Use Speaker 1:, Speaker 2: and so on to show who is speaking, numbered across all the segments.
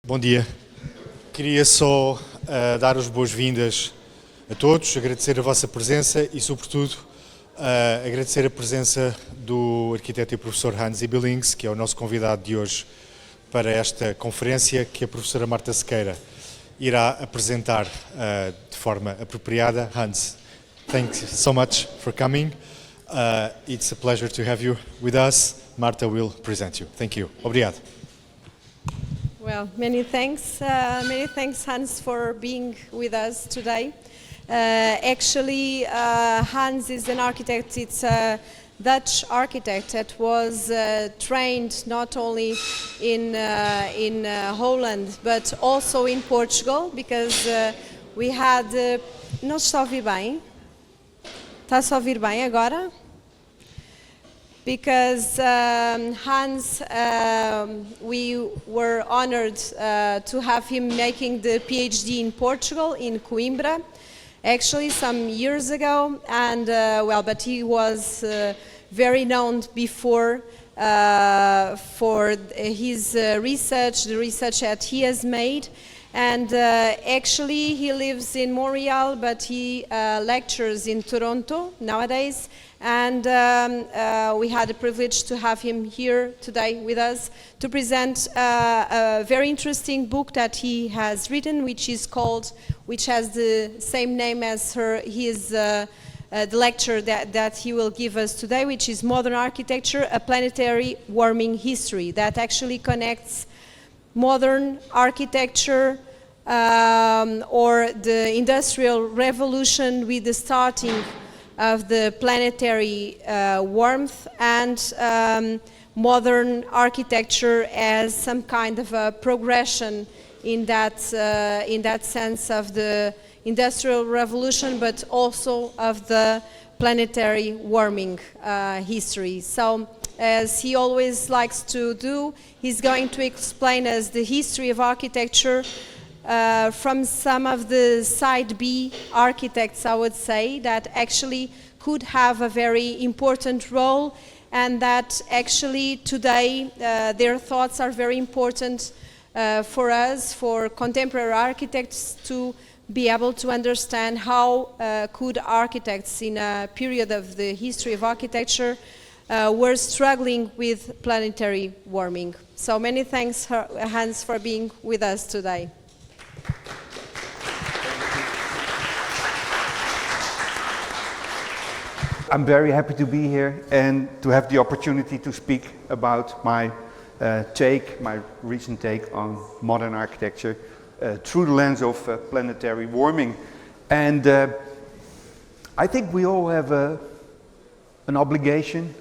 Speaker 1: Bom dia. Queria só dar as boas-vindas a todos, agradecer a vossa presença e, sobretudo, agradecer a presença do arquiteto e professor Hans Ibelings, que é o nosso convidado de hoje para esta conferência que a professora Marta Sequeira irá apresentar de forma apropriada. Hans, thanks so much for coming. It's a pleasure to have you with us. Marta will present you. Thank you. Obrigado.
Speaker 2: Well, many thanks, Hans, for being with us today. Actually, Hans is an architect. It's a Dutch architect that was trained not only in Holland but also in Portugal, because we had. Não está a ouvir bem? Está-se a ouvir bem agora? Because Hans, we were honored to have him making the PhD in Portugal, in Coimbra, actually some years ago, and but he was very known before for his research, the research that he has made. And actually he lives in Montreal, but he lectures in Toronto nowadays. And we had the privilege to have him here today with us to present a very interesting book that he has written, which has the same name as the lecture that he will give us today, which is Modern Architecture, a Planetary Warming History, that actually connects modern architecture or the Industrial Revolution with the starting of the planetary warmth and modern architecture as some kind of a progression in that sense of the Industrial Revolution, but also of the planetary warming history. So, as he always likes to do, he's going to explain us the history of architecture from some of the side B architects, I would say, that actually could have a very important role, and that actually today their thoughts are very important for us, for contemporary architects, to be able to understand how could architects in a period of the history of architecture were struggling with planetary warming. So many thanks, Hans, for being with us today.
Speaker 3: I'm very happy to be here and to have the opportunity to speak about my recent take on modern architecture through the lens of planetary warming. And I think we all have an obligation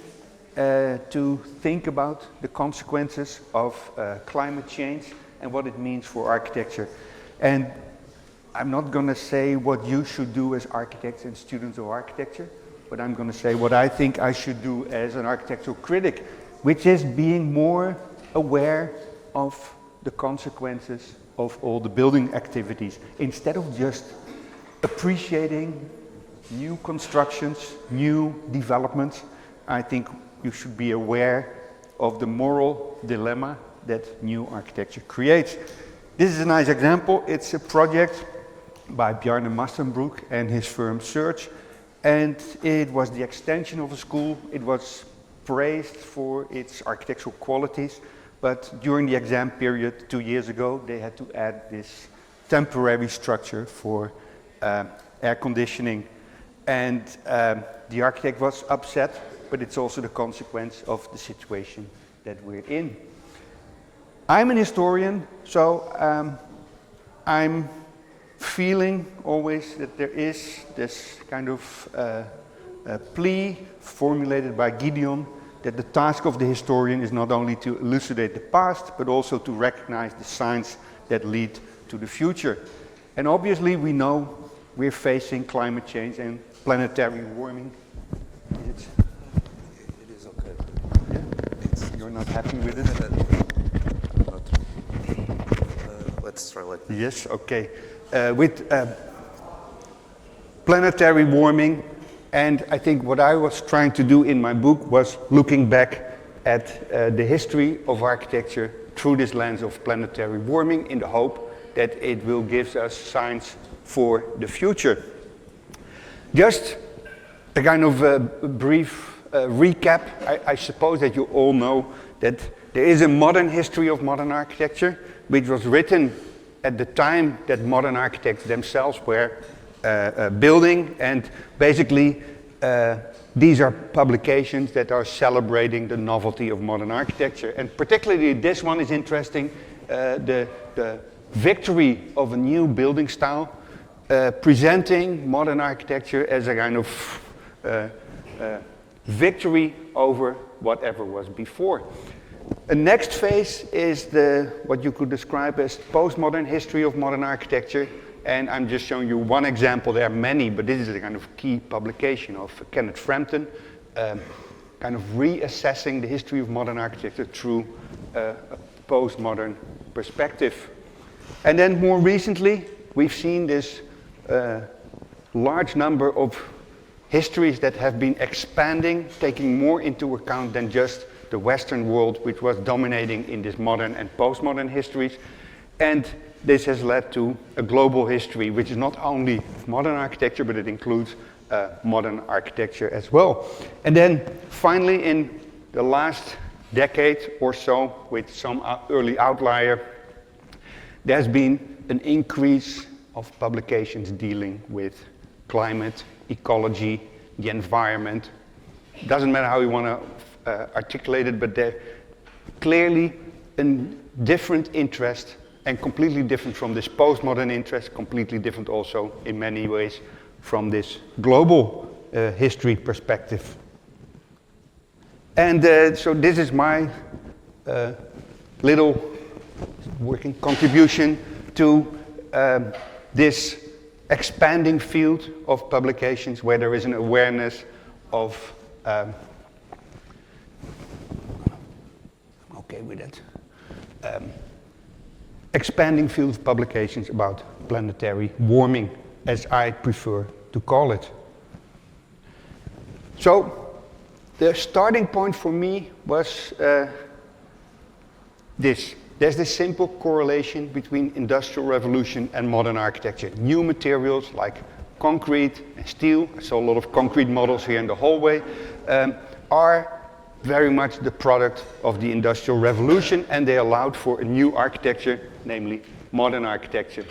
Speaker 3: to think about the consequences of climate change and what it means for architecture. And I'm not going to say what you should do as architects and students of architecture, but I'm going to say what I think I should do as an architectural critic, which is being more aware of the consequences of all the building activities, instead of just appreciating new constructions, new developments. I think you should be aware of the moral dilemma that new architecture creates. This is a nice example. It's a project by Bjarne Mastenbroek and his firm Search, and it was the extension of a school. It was praised for its architectural qualities, but during the exam period 2 years ago, they had to add this temporary structure for air conditioning, and the architect was upset, but it's also the consequence of the situation that we're in. I'm an historian, so I'm feeling always that there is this kind of plea formulated by Gideon that the task of the historian is not only to elucidate the past, but also to recognize the signs that lead to the future. And obviously we know we're facing climate change and planetary warming. It
Speaker 4: is okay.
Speaker 3: Yeah? You're not happy with it?
Speaker 4: Let's try like that.
Speaker 3: Yes, okay. With planetary warming, and I think what I was trying to do in my book was looking back at the history of architecture through this lens of planetary warming in the hope that it will give us signs for the future. Just a kind of brief recap. I suppose that you all know that there is a modern history of modern architecture, which was written at the time that modern architects themselves were building, and basically these are publications that are celebrating the novelty of modern architecture. And particularly this one is interesting, the victory of a new building style, presenting modern architecture as a kind of victory over whatever was before. The next phase is what you could describe as postmodern history of modern architecture. And I'm just showing you one example. There are many, but this is a kind of key publication of Kenneth Frampton, kind of reassessing the history of modern architecture through a postmodern perspective. And then more recently, we've seen this large number of histories that have been expanding, taking more into account than just the Western world, which was dominating in this modern and postmodern histories. And this has led to a global history, which is not only modern architecture, but it includes modern architecture as well. And then finally, in the last decade or so, with some early outlier, there's been an increase of publications dealing with climate, ecology, the environment. Doesn't matter how you want to articulate it, but they're clearly a different interest, and completely different from this postmodern interest, completely different also in many ways from this global history perspective. And so this is my little working contribution to this expanding field of publications where there is an awareness of, I'm okay with that, expanding field of publications about planetary warming, as I prefer to call it. So the starting point for me was this. There's this simple correlation between Industrial Revolution and modern architecture. New materials like concrete and steel, I saw a lot of concrete models here in the hallway, are very much the product of the Industrial Revolution, and they allowed for a new architecture, namely modern architecture.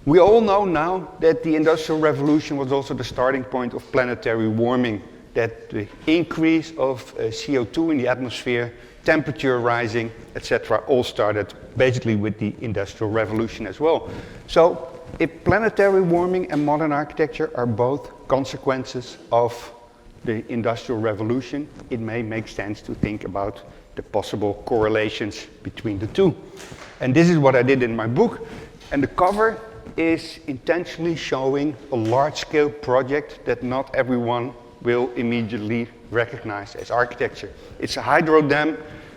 Speaker 3: We all know now that the Industrial Revolution was also the starting point of planetary warming, that the increase of CO2 in the atmosphere, temperature rising, etc., all started basically with the Industrial Revolution as well. So if planetary warming and modern architecture are both consequences of the Industrial Revolution, it may make sense to think about the possible correlations between the two. And this is what I did in my book. And the cover is intentionally showing a large-scale project that not everyone will immediately recognize as architecture. It's a hydro dam,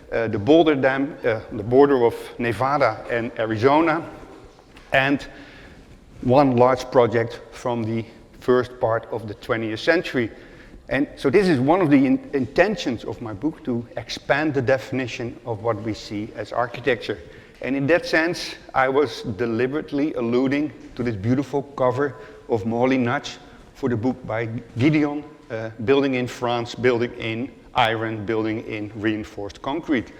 Speaker 3: the Boulder Dam, on the border of Nevada and Arizona, and one large project from the first part of the 20th century. And so this is one of the intentions of my book, to expand the definition of what we see as architecture. And in that sense, I was deliberately alluding to this beautiful cover of Molly Nutch for the book by Gideon, Building in France, Building in Iron, Building in Reinforced Concrete,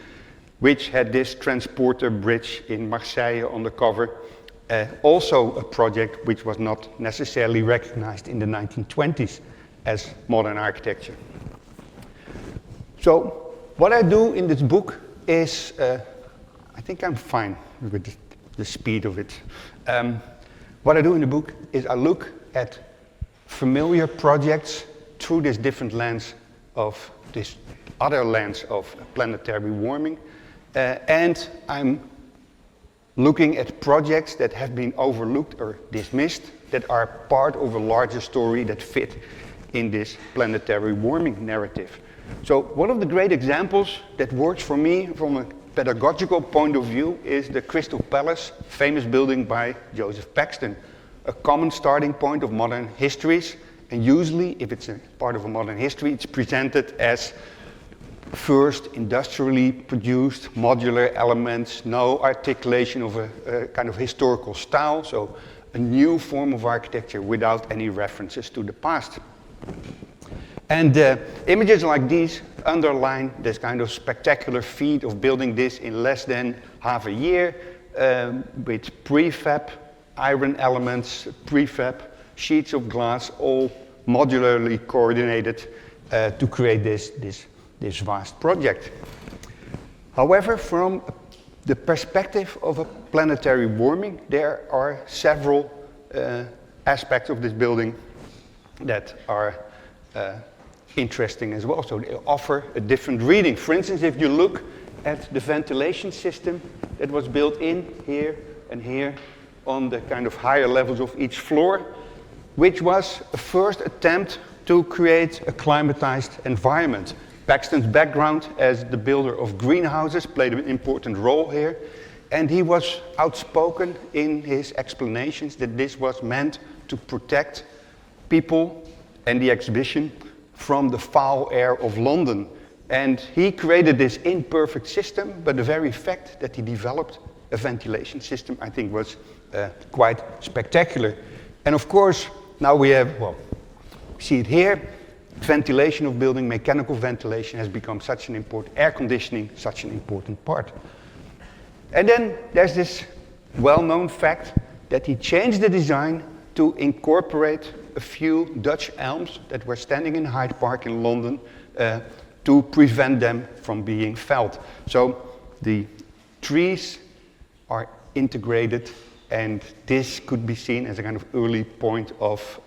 Speaker 3: which had this transporter bridge in Marseille on the cover. Also a project which was not necessarily recognized in the 1920s as modern architecture. So what I do in this book is, I think I'm fine with the speed of it. What I do in the book is I look at familiar projects through this different lens of this other lens of planetary warming, and I'm looking at projects that have been overlooked or dismissed that are part of a larger story that fit in this planetary warming narrative. So one of the great examples that works for me from a pedagogical point of view is the Crystal Palace, famous building by Joseph Paxton, a common starting point of modern histories. And usually, if it's a part of a modern history, it's presented as first industrially produced modular elements, no articulation of a kind of historical style, so a new form of architecture without any references to the past. And images like these underline this kind of spectacular feat of building this in less than half a year with prefab iron elements, prefab sheets of glass, all modularly coordinated to create this vast project. However, from the perspective of a planetary warming, there are several aspects of this building that are interesting as well. So they offer a different reading. For instance, if you look at the ventilation system that was built in here and here on the kind of higher levels of each floor, which was a first attempt to create a climatized environment. Paxton's background as the builder of greenhouses played an important role here, and he was outspoken in his explanations that this was meant to protect people and the exhibition from the foul air of London. And he created this imperfect system, but the very fact that he developed a ventilation system, I think, was quite spectacular. And of course, now we have, well, see it here, ventilation of building, mechanical ventilation has become such an important, air conditioning, such an important part. And then there's this well-known fact that he changed the design to incorporate a few Dutch elms that were standing in Hyde Park in London to prevent them from being felled. So the trees are integrated, and this could be seen as a kind of early point of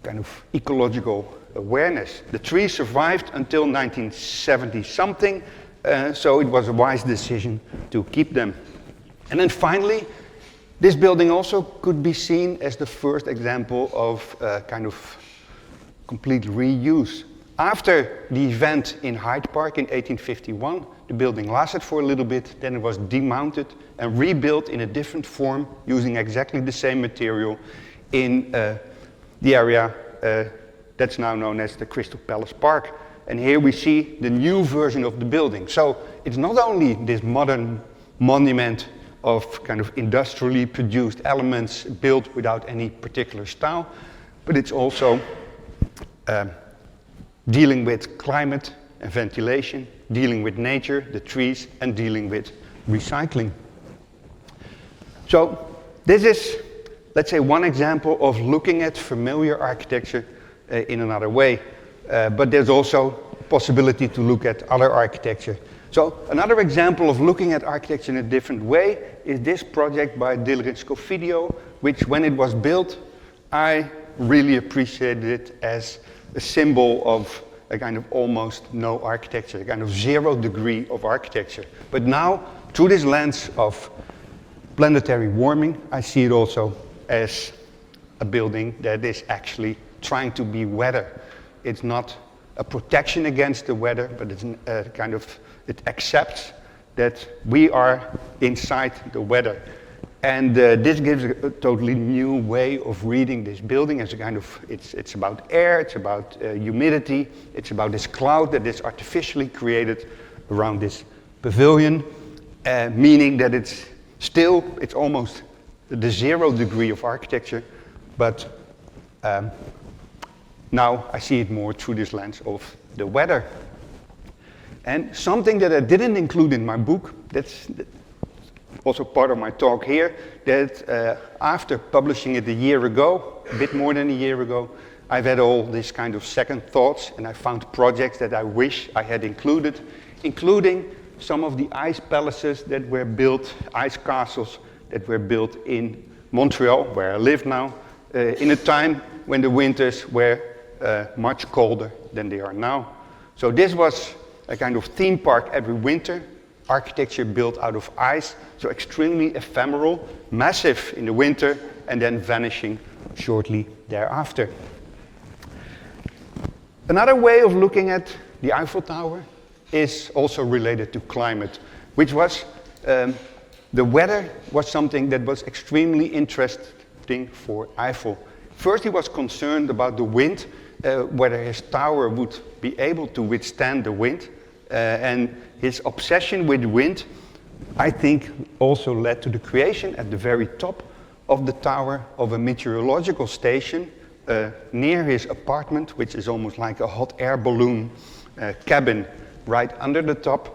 Speaker 3: kind of ecological awareness. The trees survived until 1970 something, so it was a wise decision to keep them. And then finally, this building also could be seen as the first example of kind of complete reuse. After the event in Hyde Park in 1851, the building lasted for a little bit, then it was demounted and rebuilt in a different form using exactly the same material in the area that's now known as the Crystal Palace Park. And here we see the new version of the building. So it's not only this modern monument of kind of industrially produced elements built without any particular style, but it's also dealing with climate and ventilation, dealing with nature, the trees, and dealing with recycling. So this is, let's say, one example of looking at familiar architecture in another way. But there's also possibility to look at other architecture. So another example of looking at architecture in a different way is this project by Dillery Scofidio, which when it was built, I really appreciated it as a symbol of a kind of almost no architecture, a kind of 0 degree of architecture. But now, through this lens of planetary warming, I see it also as a building that is actually trying to be weather. It's not a protection against the weather, but it's a kind of, it accepts that we are inside the weather. And this gives a totally new way of reading this building as a kind of, it's about air, it's about humidity, it's about this cloud that is artificially created around this pavilion, meaning that it's still, it's almost the 0 degree of architecture, but now I see it more through this lens of the weather. And something that I didn't include in my book, that's also part of my talk here, that after publishing it a year ago, a bit more than a year ago, I've had all this kind of second thoughts, and I found projects that I wish I had included, including some of the ice palaces that were built, ice castles that were built in Montreal, where I live now, in a time when the winters were much colder than they are now. So this was a kind of theme park every winter, architecture built out of ice, so extremely ephemeral, massive in the winter, and then vanishing shortly thereafter. Another way of looking at the Eiffel Tower is also related to climate, which was the weather was something that was extremely interesting for Eiffel. First, he was concerned about the wind whether his tower would be able to withstand the wind. And his obsession with wind, I think, also led to the creation at the very top of the tower of a meteorological station near his apartment, which is almost like a hot air balloon cabin right under the top.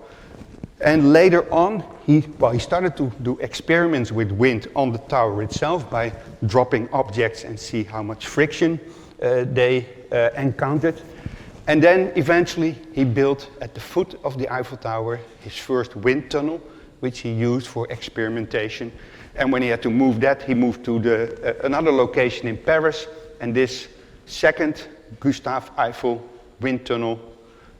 Speaker 3: And later on, he started to do experiments with wind on the tower itself by dropping objects and see how much friction they encountered. And then eventually he built at the foot of the Eiffel Tower his first wind tunnel, which he used for experimentation. And when he had to move that, he moved to another location in Paris. And this second Gustave Eiffel wind tunnel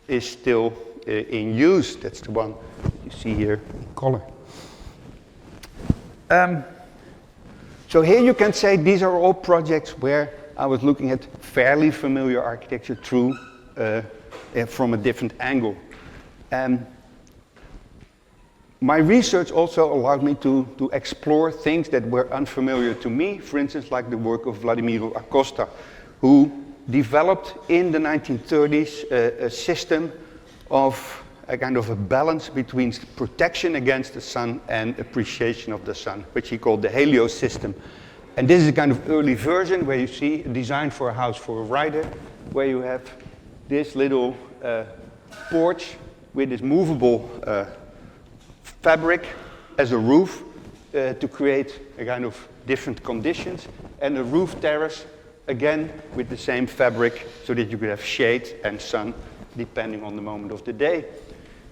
Speaker 3: is still in use. That's the one you see here in color. So here you can say these are all projects where I was looking at fairly familiar architecture through from a different angle. My research also allowed me to explore things that were unfamiliar to me, for instance, like the work of Vladimiro Acosta, who developed in the 1930s a system of a kind of a balance between protection against the sun and appreciation of the sun, which he called the Helios system. And this is a kind of early version where you see a design for a house for a rider, where you have this little porch with this movable fabric as a roof to create a kind of different conditions, and a roof terrace again with the same fabric so that you could have shade and sun depending on the moment of the day.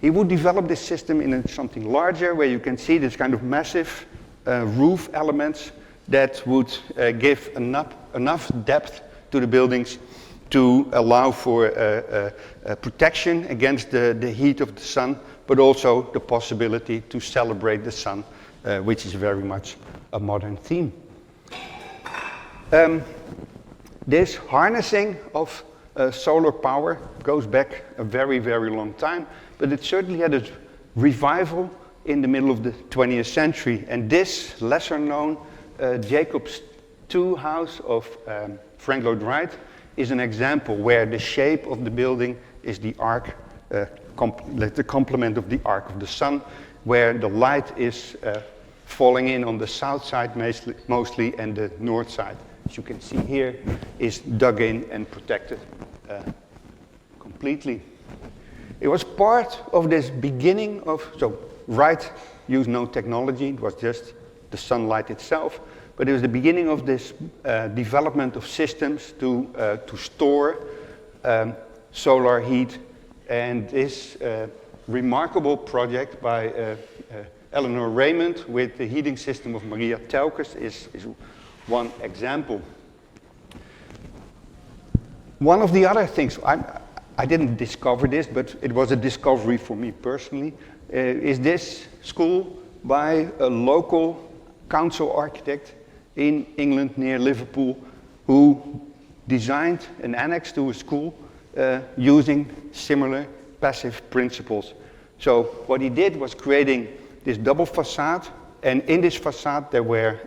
Speaker 3: He would develop this system in something larger where you can see this kind of massive roof elements that would give enough depth to the buildings to allow for protection against the heat of the sun, but also the possibility to celebrate the sun, which is very much a modern theme. This harnessing of solar power goes back a very, very long time, but it certainly had a revival in the middle of the 20th century. And this lesser known Jacobs II house of Frank Lloyd Wright is an example where the shape of the building is the arc, the complement of the arc of the sun, where the light is falling in on the south side mostly and the north side, as you can see here, is dug in and protected completely. It was part of this beginning of, so Wright used no technology, it was just the sunlight itself, but it was the beginning of this development of systems to store solar heat. And this remarkable project by Eleanor Raymond with the heating system of Maria Telkes is one example. One of the other things, I didn't discover this, but it was a discovery for me personally, is this school by a local council architect in England near Liverpool who designed an annex to a school using similar passive principles. So what he did was creating this double facade, and in this facade there were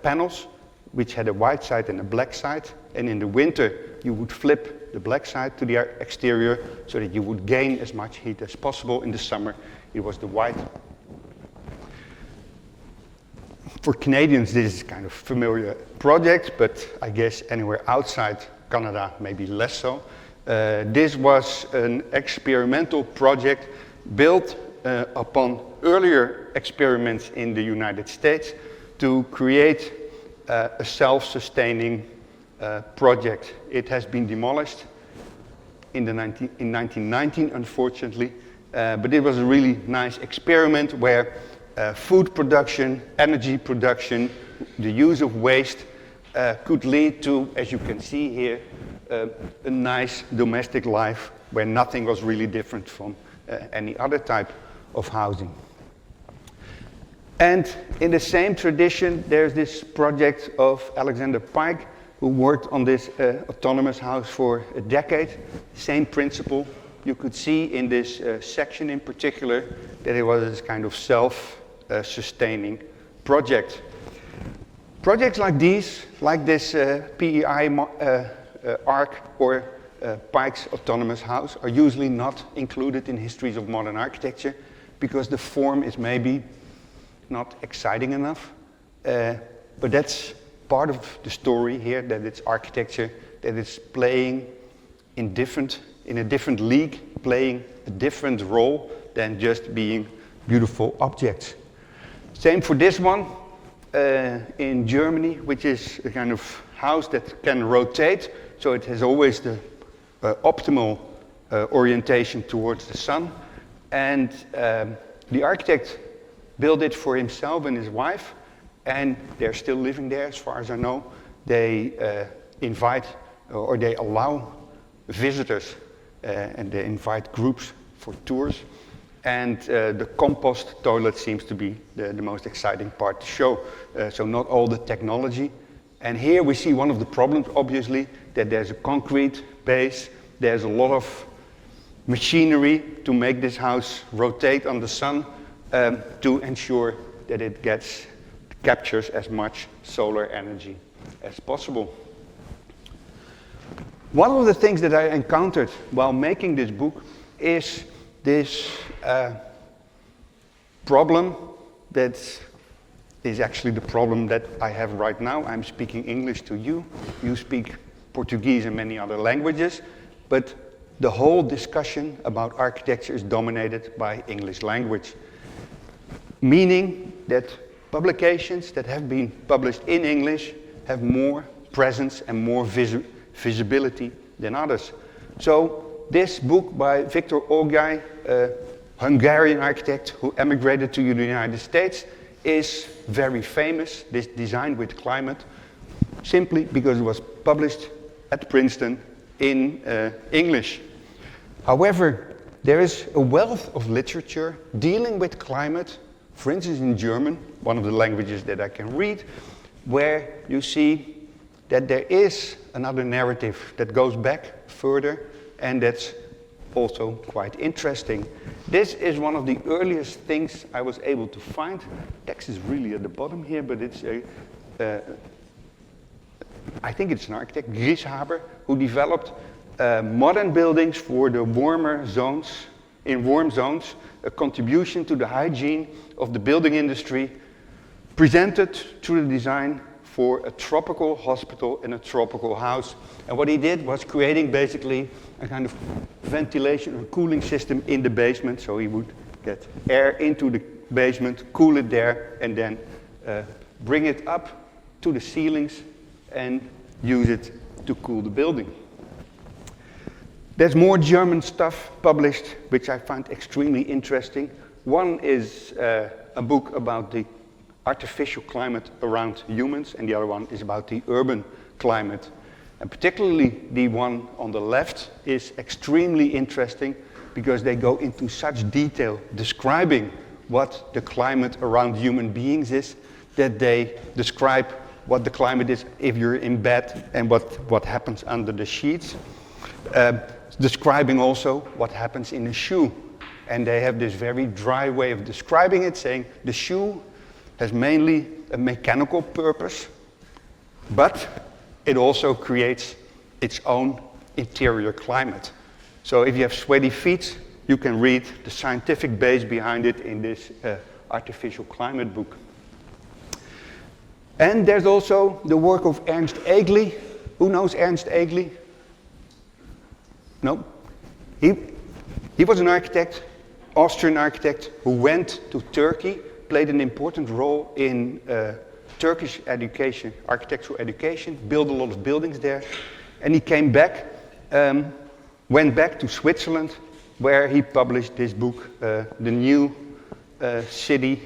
Speaker 3: panels which had a white side and a black side, and in the winter you would flip the black side to the exterior so that you would gain as much heat as possible. In the summer it was the white. For Canadians this is kind of familiar project, but I guess anywhere outside Canada maybe less so. This was an experimental project built upon earlier experiments in the United States to create a self-sustaining project. It has been demolished in 1919, unfortunately, but it was a really nice experiment where food production, energy production, the use of waste could lead to, as you can see here, a nice domestic life where nothing was really different from any other type of housing. And in the same tradition, there's this project of Alexander Pike, who worked on this autonomous house for a decade. Same principle. You could see in this section in particular that it was this kind of self-sustaining project. Projects like these, like this PEI arc or Pike's autonomous house are usually not included in histories of modern architecture because the form is maybe not exciting enough. But that's part of the story here, that it's architecture that is playing in a different league, playing a different role than just being beautiful objects. Same for this one in Germany, which is a kind of house that can rotate, so it has always the optimal orientation towards the sun. And the architect built it for himself and his wife, and they're still living there as far as I know. They invite or they allow visitors and they invite groups for tours. And the compost toilet seems to be the most exciting part to show. So not all the technology. And here we see one of the problems, obviously, that there's a concrete base, there's a lot of machinery to make this house rotate on the sun to ensure that it captures as much solar energy as possible. One of the things that I encountered while making this book is this problem that is actually the problem that I have right now. I'm speaking English to you. You speak Portuguese and many other languages, but the whole discussion about architecture is dominated by English language, meaning that publications that have been published in English have more presence and more visibility than others. So this book by Victor Ogai, a Hungarian architect who emigrated to the United States, is very famous, this Design with Climate, simply because it was published at Princeton in English. However, there is a wealth of literature dealing with climate, for instance in German, one of the languages that I can read, where you see that there is another narrative that goes back further, and that's also quite interesting. This is one of the earliest things I was able to find. Text is really at the bottom here, but it's I think it's an architect, Grieshaber, who developed modern buildings for the warmer zones, in warm zones, a contribution to the hygiene of the building industry, presented through the design for a tropical hospital and a tropical house. And what he did was creating basically a kind of ventilation or cooling system in the basement, so he would get air into the basement, cool it there, and then bring it up to the ceilings and use it to cool the building. There's more German stuff published, which I find extremely interesting. One is a book about the artificial climate around humans, and the other one is about the urban climate. And particularly the one on the left is extremely interesting because they go into such detail describing what the climate around human beings is, that they describe what the climate is if you're in bed and what happens under the sheets. Describing also what happens in a shoe. And they have this very dry way of describing it, saying the shoe has mainly a mechanical purpose, but it also creates its own interior climate. So if you have sweaty feet, you can read the scientific base behind it in this artificial climate book. And there's also the work of Ernst Egli. Who knows Ernst Egli? No? He was an architect, Austrian architect, who went to Turkey, played an important role in Turkish education, architectural education, built a lot of buildings there, and he came back, went back to Switzerland, where he published this book, The New City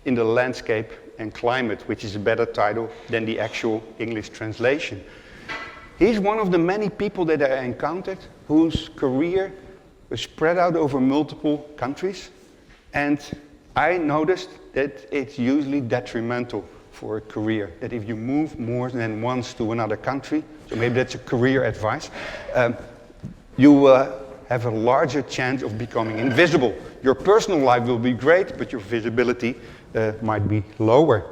Speaker 3: in the Landscape and Climate, which is a better title than the actual English translation. He's one of the many people that I encountered whose career was spread out over multiple countries, and I noticed that it's usually detrimental for a career, that if you move more than once to another country, so maybe that's a career advice, you have a larger chance of becoming invisible. Your personal life will be great, but your visibility might be lower.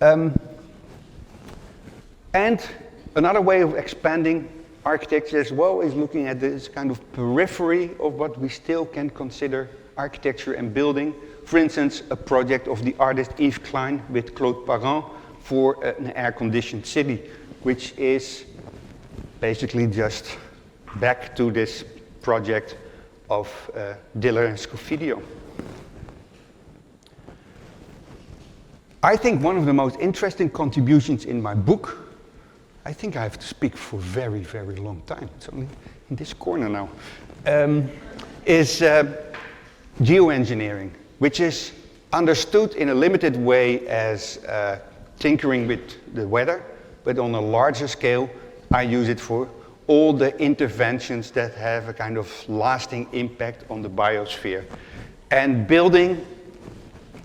Speaker 3: And another way of expanding architecture as well is looking at this kind of periphery of what we still can consider architecture and building. For instance, a project of the artist Yves Klein with Claude Parent for an air-conditioned city, which is basically just back to this project of Diller and Scofidio. I think one of the most interesting contributions in my book, I think I have to speak for a very, very long time, it's only in this corner now, is geoengineering, which is understood in a limited way as tinkering with the weather, but on a larger scale, I use it for all the interventions that have a kind of lasting impact on the biosphere. And building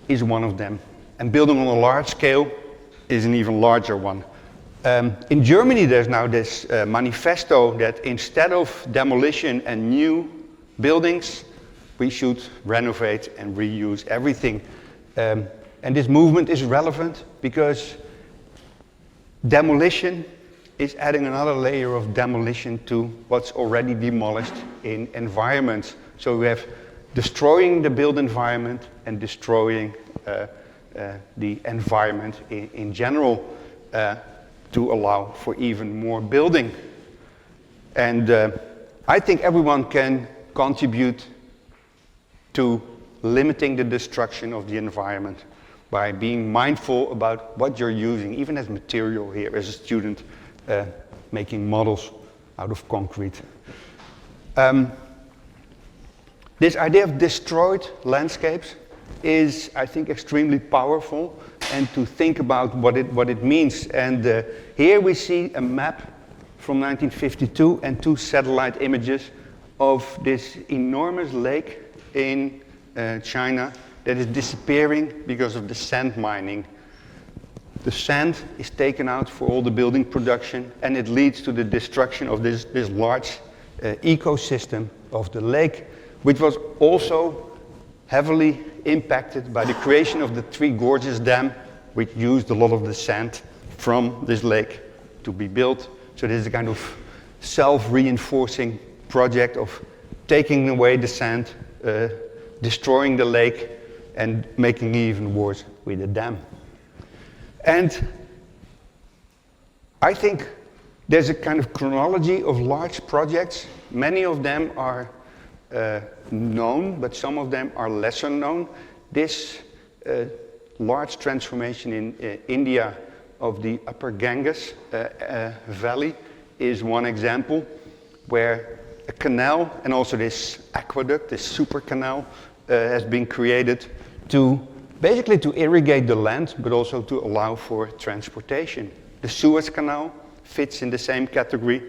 Speaker 3: is one of them. And building on a large scale is an even larger one. In Germany, there's now this manifesto that instead of demolition and new buildings, we should renovate and reuse everything. And this movement is relevant because demolition is adding another layer of demolition to what's already demolished in environments. So we have destroying the built environment and destroying the environment in general to allow for even more building. And I think everyone can contribute to limiting the destruction of the environment by being mindful about what you're using, even as material here as a student, making models out of concrete. This idea of destroyed landscapes is, I think, extremely powerful, and to think about what it means. And here we see a map from 1952 and 2 satellite images of this enormous lake in China that is disappearing because of the sand mining. The sand is taken out for all the building production, and it leads to the destruction of this large ecosystem of the lake, which was also heavily impacted by the creation of the Three Gorges Dam, which used a lot of the sand from this lake to be built. So this is a kind of self-reinforcing project of taking away the sand, destroying the lake, and making it even worse with the dam. And I think there's a kind of chronology of large projects. Many of them are known, but some of them are lesser known. This large transformation in India of the Upper Ganges Valley is one example, where a canal and also this aqueduct, this super canal, has been created to basically to irrigate the land, but also to allow for transportation. The Suez Canal fits in the same category,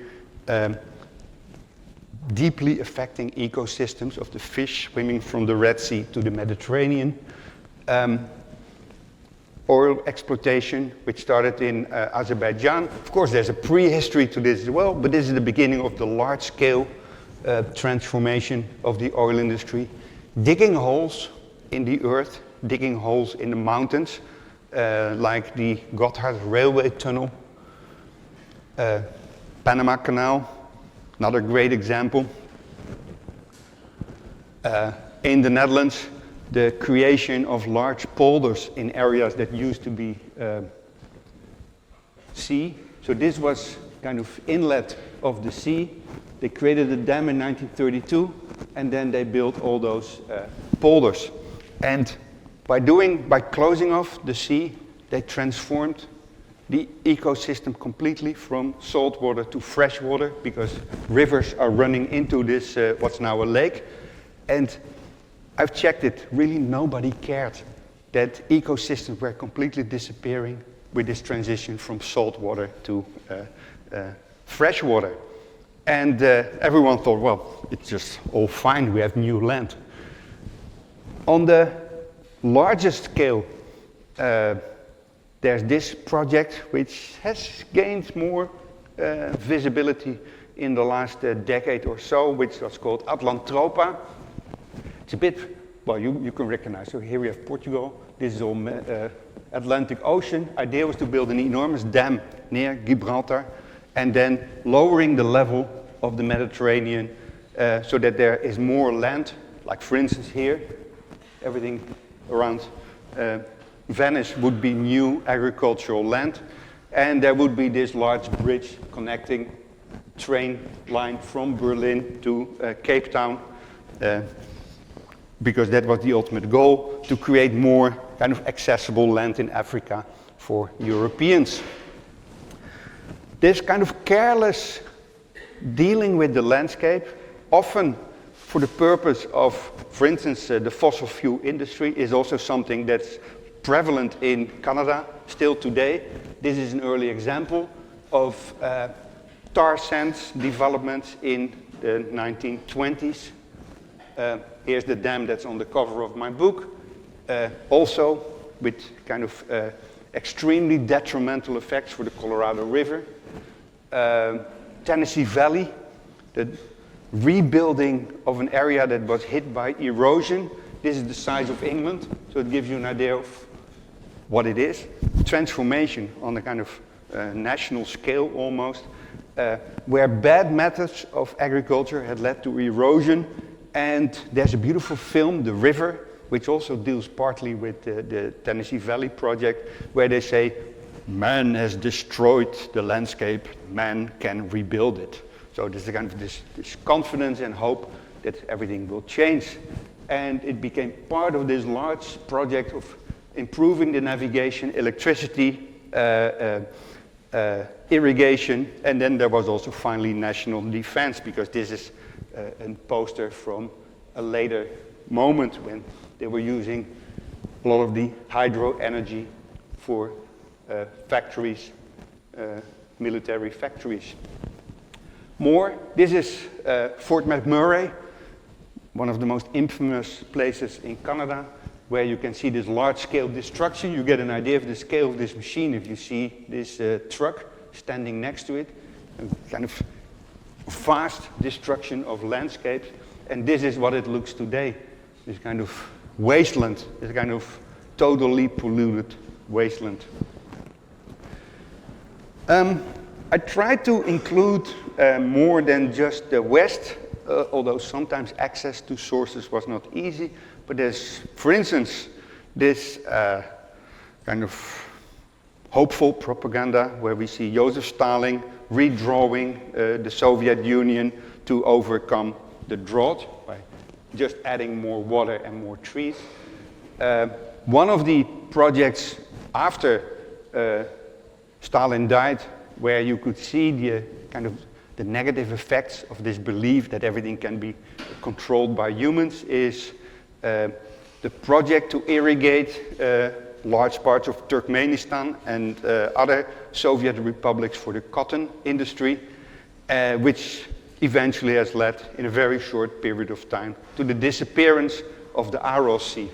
Speaker 3: deeply affecting ecosystems of the fish swimming from the Red Sea to the Mediterranean. Oil exploitation, which started in Azerbaijan. Of course, there's a prehistory to this as well, but this is the beginning of the large-scale transformation of the oil industry. Digging holes in the earth, digging holes in the mountains, like the Gotthard Railway Tunnel, Panama Canal, another great example. In the Netherlands, the creation of large polders in areas that used to be sea. So this was kind of inlet of the sea. They created a dam in 1932, and then they built all those polders. And by closing off the sea, they transformed the ecosystem completely from salt water to fresh water, because rivers are running into this, what's now a lake. And I've checked it, really nobody cared that ecosystems were completely disappearing with this transition from salt water to fresh water. And everyone thought, well, it's just all fine, we have new land. On the largest scale, there's this project which has gained more visibility in the last decade or so, which was called Atlantropa. It's a bit, well, you can recognize. So here we have Portugal. This is all Atlantic Ocean. Idea was to build an enormous dam near Gibraltar, and then lowering the level of the Mediterranean so that there is more land, like for instance here, everything around Venice would be new agricultural land, and there would be this large bridge connecting train line from Berlin to Cape Town, because that was the ultimate goal, to create more kind of accessible land in Africa for Europeans. This kind of careless dealing with the landscape, often for the purpose of, for instance, the fossil fuel industry, is also something that's prevalent in Canada still today. This is an early example of tar sands developments in the 1920s. Here's the dam that's on the cover of my book, also with kind of extremely detrimental effects for the Colorado River. Tennessee Valley, the rebuilding of an area that was hit by erosion. This is the size of England, so it gives you an idea of what it is. Transformation on a kind of national scale almost, where bad methods of agriculture had led to erosion. And there's a beautiful film, The River, which also deals partly with the Tennessee Valley project, where they say, man has destroyed the landscape, man can rebuild it. So there's a kind of this confidence and hope that everything will change. And it became part of this large project of improving the navigation, electricity, irrigation, and then there was also finally national defense, because this is a poster from a later moment when they were using a lot of the hydro energy for factories, military factories. More, this is Fort McMurray, one of the most infamous places in Canada, where you can see this large-scale destruction. You get an idea of the scale of this machine if you see this truck standing next to it, a kind of vast destruction of landscapes. And this is what it looks today, this kind of wasteland, this kind of totally polluted wasteland. I tried to include more than just the West, although sometimes access to sources was not easy. But there's, for instance, this kind of hopeful propaganda where we see Joseph Stalin redrawing the Soviet Union to overcome the drought by just adding more water and more trees. One of the projects after Stalin died, where you could see the kind of the negative effects of this belief that everything can be controlled by humans, is the project to irrigate large parts of Turkmenistan and other Soviet republics for the cotton industry, which eventually has led, in a very short period of time, to the disappearance of the Aral Sea.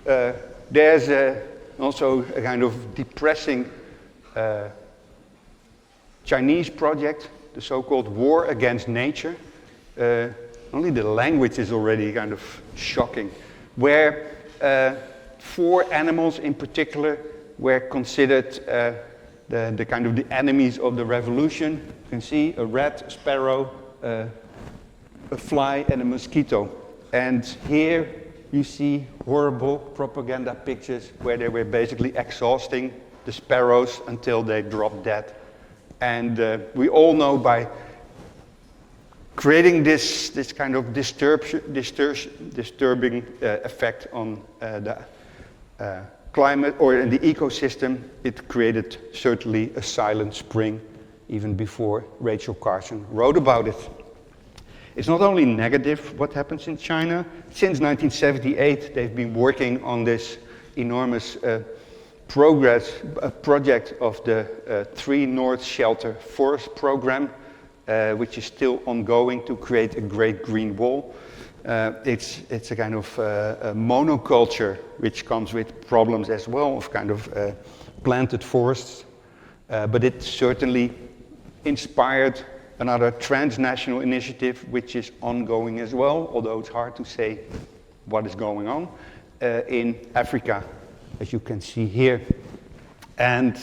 Speaker 3: There's also a kind of depressing Chinese project, the so-called War Against Nature. Only the language is already kind of shocking, where 4 animals in particular were considered the kind of the enemies of the revolution. You can see a rat, a sparrow, a fly, and a mosquito. And here you see horrible propaganda pictures where they were basically exhausting the sparrows until they dropped dead. And we all know by creating this kind of disturbing effect on the climate or in the ecosystem, it created certainly a silent spring even before Rachel Carson wrote about it. It's not only negative what happens in China. Since 1978, they've been working on this enormous project of the 3 North Shelter Forest Program, which is still ongoing to create a Great Green Wall. It's a kind of a monoculture, which comes with problems as well of kind of planted forests. But it certainly inspired another transnational initiative, which is ongoing as well, although it's hard to say what is going on, in Africa, as you can see here. And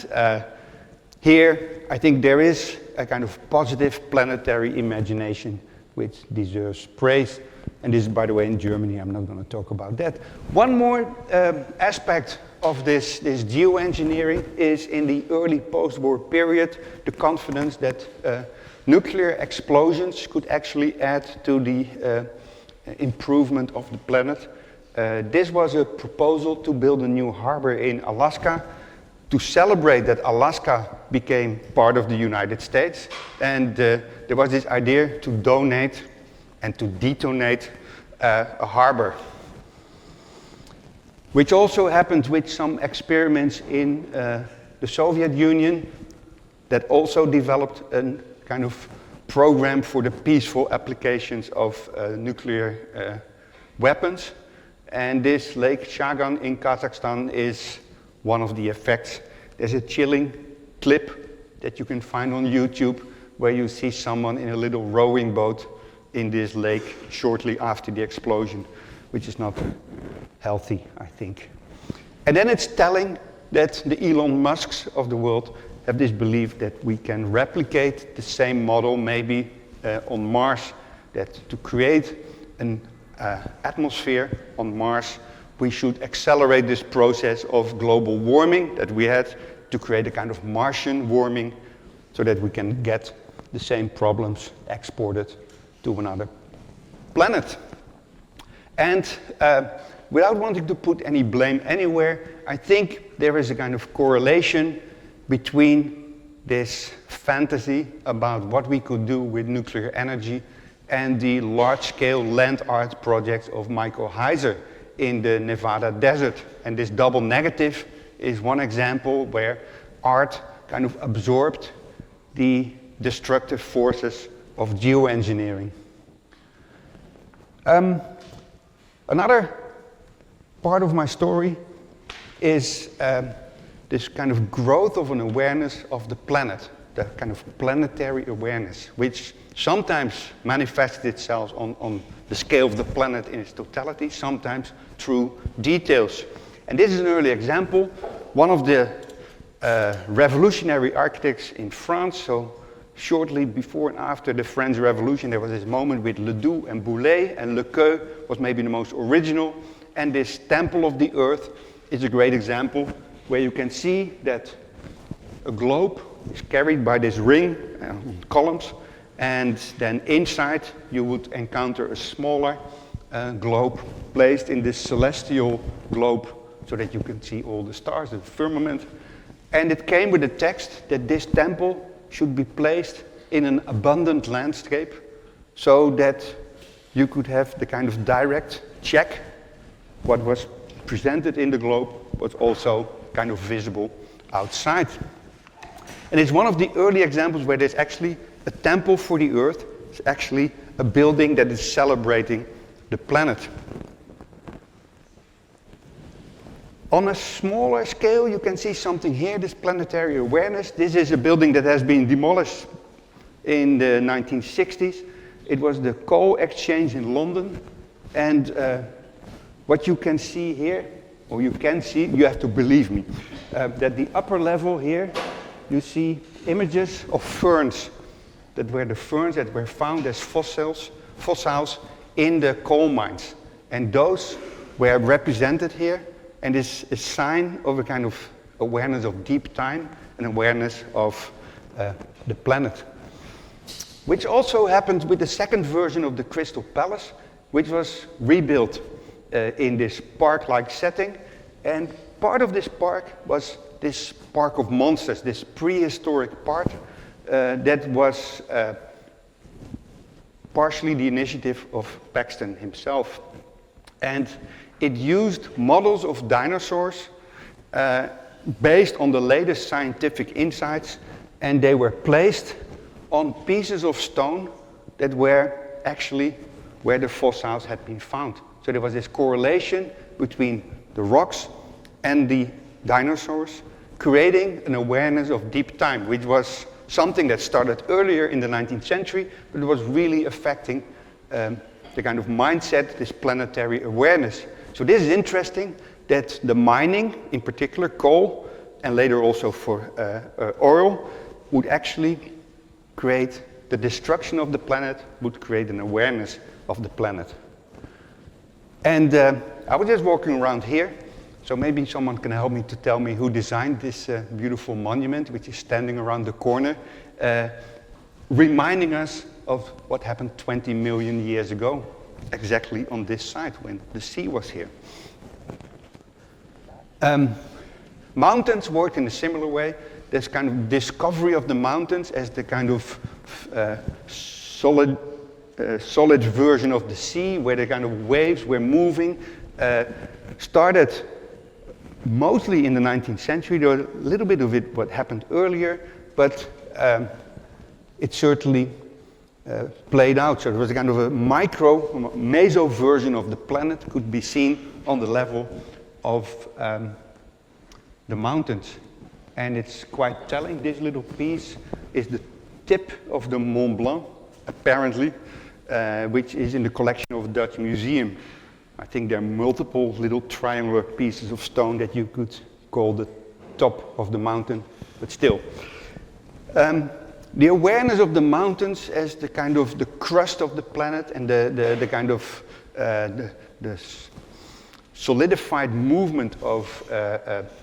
Speaker 3: Here, I think there is a kind of positive planetary imagination which deserves praise. And this is, by the way, in Germany. I'm not going to talk about that. One more aspect of this geoengineering is in the early post-war period, the confidence that nuclear explosions could actually add to the improvement of the planet. This was a proposal to build a new harbor in Alaska to celebrate that Alaska became part of the United States. And there was this idea to donate and to detonate a harbor, which also happened with some experiments in the Soviet Union that also developed a kind of program for the peaceful applications of nuclear weapons. And this Lake Chagan in Kazakhstan is one of the effects. There's a chilling clip that you can find on YouTube where you see someone in a little rowing boat in this lake shortly after the explosion, which is not healthy, I think. And then it's telling that the Elon Musks of the world have this belief that we can replicate the same model maybe on Mars, that to create an atmosphere on Mars, we should accelerate this process of global warming that we had to create a kind of Martian warming so that we can get the same problems exported to another planet. And without wanting to put any blame anywhere, I think there is a kind of correlation between this fantasy about what we could do with nuclear energy and the large-scale land art projects of Michael Heiser in the Nevada desert. And this double negative is one example where art kind of absorbed the destructive forces of geoengineering. Another part of my story is this kind of growth of an awareness of the planet, the kind of planetary awareness, which sometimes manifests itself on the scale of the planet in its totality, sometimes through details. And this is an early example. One of the revolutionary architects in France, so shortly before and after the French Revolution, there was this moment with Ledoux and Boulez, and Lequeux was maybe the most original. And this Temple of the Earth is a great example where you can see that a globe is carried by this ring columns, and then inside you would encounter a smaller globe placed in this celestial globe so that you can see all the stars, the firmament. And it came with a text that this temple should be placed in an abundant landscape so that you could have the kind of direct check. What was presented in the globe was also kind of visible outside. And it's one of the early examples where there's actually a temple for the earth. It's actually a building that is celebrating the planet. On a smaller scale, you can see something here, this planetary awareness. This is a building that has been demolished in the 1960s. It was the coal exchange in London. And what you can see here, or you can see, you have to believe me, that the upper level here, you see images of ferns, that were the ferns that were found as fossils in the coal mines. And those were represented here. And is a sign of a kind of awareness of deep time and awareness of the planet. Which also happened with the second version of the Crystal Palace, which was rebuilt in this park-like setting. And part of this park was this Park of Monsters, this prehistoric park that was partially the initiative of Paxton himself. And it used models of dinosaurs based on the latest scientific insights, and they were placed on pieces of stone that were actually where the fossils had been found. So there was this correlation between the rocks and the dinosaurs, creating an awareness of deep time, which was something that started earlier in the 19th century, but it was really affecting the kind of mindset, this planetary awareness. So this is interesting, that the mining, in particular coal, and later also for oil, would actually create the destruction of the planet, would create an awareness of the planet. And I was just walking around here, so maybe someone can help me to tell me who designed this beautiful monument, which is standing around the corner, reminding us of what happened 20 million years ago, exactly on this site when the sea was here. Mountains work in a similar way. There's kind of discovery of the mountains as the kind of solid version of the sea, where the kind of waves were moving, started mostly in the 19th century. There was a little bit of it what happened earlier, but it certainly played out. So there was a kind of a meso version of the planet could be seen on the level of the mountains. And it's quite telling. This little piece is the tip of the Mont Blanc, apparently, which is in the collection of a Dutch museum. I think there are multiple little triangular pieces of stone that you could call the top of the mountain, but still. The awareness of the mountains as the kind of the crust of the planet and the kind of the solidified movement of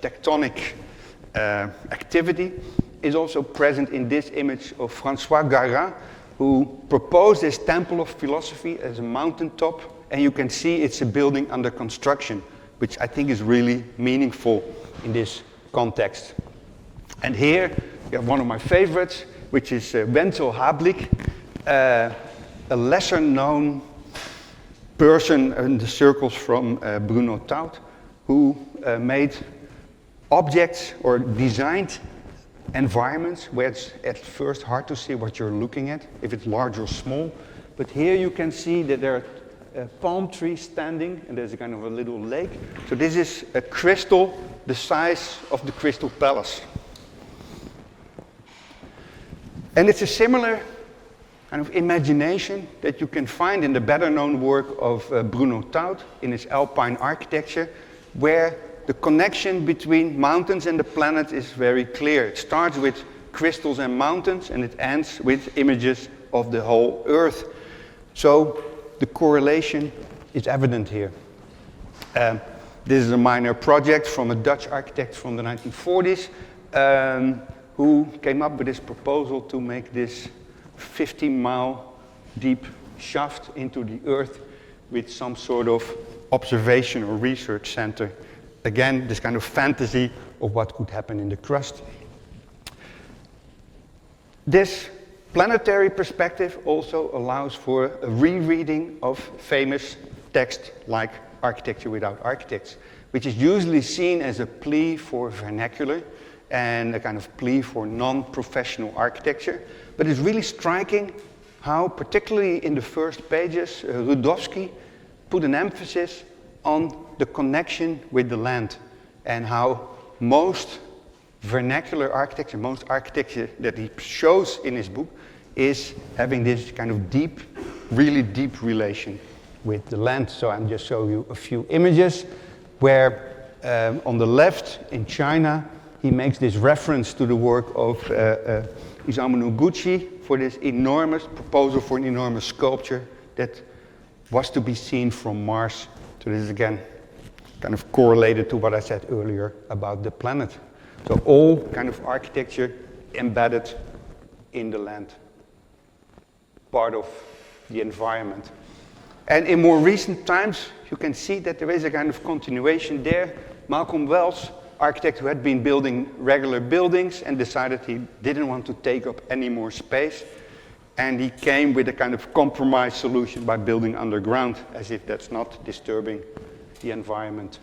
Speaker 3: tectonic activity is also present in this image of François Garat, who proposed this temple of philosophy as a mountaintop, and you can see it's a building under construction, which I think is really meaningful in this context. And here you have one of my favorites, which is Wenzel Hablik, a lesser known person in the circles from Bruno Taut, who made objects or designed environments where it's at first hard to see what you're looking at, if it's large or small. But here you can see that there are palm trees standing, and there's a kind of a little lake. So this is a crystal the size of the Crystal Palace. And it's a similar kind of imagination that you can find in the better known work of Bruno Taut in his Alpine architecture, where the connection between mountains and the planet is very clear. It starts with crystals and mountains, and it ends with images of the whole Earth. So the correlation is evident here. This is a minor project from a Dutch architect from the 1940s who came up with this proposal to make this 50-mile deep shaft into the Earth with some sort of observation or research center. Again, this kind of fantasy of what could happen in the crust. This planetary perspective also allows for a rereading of famous texts like Architecture Without Architects, which is usually seen as a plea for vernacular and a kind of plea for non-professional architecture. But it's really striking how, particularly in the first pages, Rudowski put an emphasis on the connection with the land, and how most vernacular architecture, most architecture that he shows in his book, is having this kind of deep, really deep relation with the land. So I'm just showing you a few images where on the left in China, he makes this reference to the work of Isamu Noguchi for this enormous proposal for an enormous sculpture that was to be seen from Mars. So this is again kind of correlated to what I said earlier about the planet. So all kind of architecture embedded in the land, part of the environment. And in more recent times, you can see that there is a kind of continuation there. Malcolm Wells, architect who had been building regular buildings and decided he didn't want to take up any more space, and he came with a kind of compromise solution by building underground, as if that's not disturbing the environment.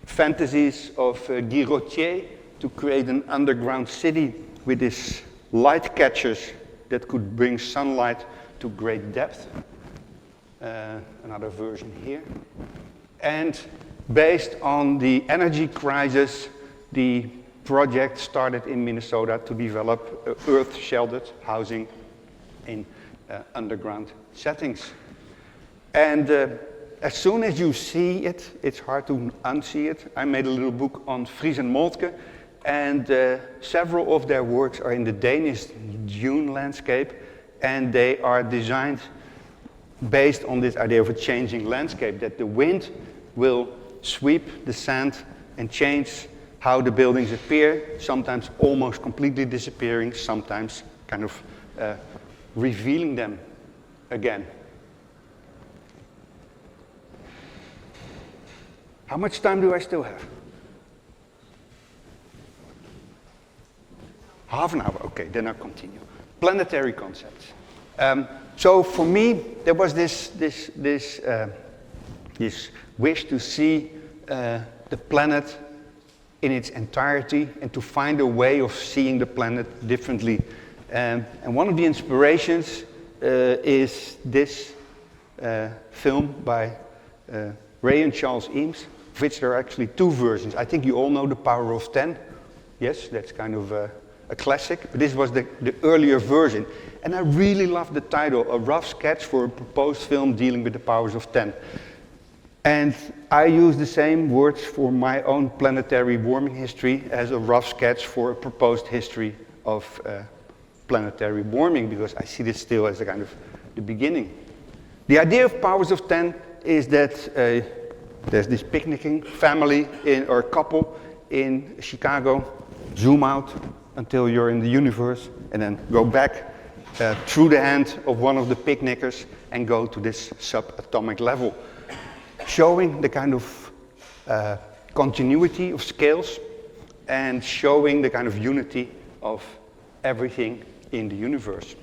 Speaker 3: Fantasies of Guy Rottier to create an underground city with these light catchers that could bring sunlight to great depth. Another version here. And based on the energy crisis, the project started in Minnesota to develop earth-sheltered housing in underground settings. And as soon as you see it, it's hard to unsee it. I made a little book on Fries and Moltke, and several of their works are in the Danish dune landscape, and they are designed based on this idea of a changing landscape, that the wind will sweep the sand and change how the buildings appear, sometimes almost completely disappearing, sometimes kind of revealing them again. How much time do I still have? Half an hour, okay, then I'll continue. Planetary concepts. So for me, there was this wish to see the planet in its entirety and to find a way of seeing the planet differently. And one of the inspirations is this film by Ray and Charles Eames, of which there are actually two versions. I think you all know The Power of 10. Yes, that's kind of a classic, but this was the earlier version. And I really love the title, A Rough Sketch for a Proposed Film Dealing with the Powers of 10. And I use the same words for my own planetary warming history as a rough sketch for a proposed history of planetary warming, because I see this still as a kind of the beginning. The idea of powers of 10 is that there's this picnicking family or couple in Chicago, zoom out until you're in the universe, and then go back through the hand of one of the picnickers and go to this subatomic level, showing the kind of continuity of scales and showing the kind of unity of everything in the universe.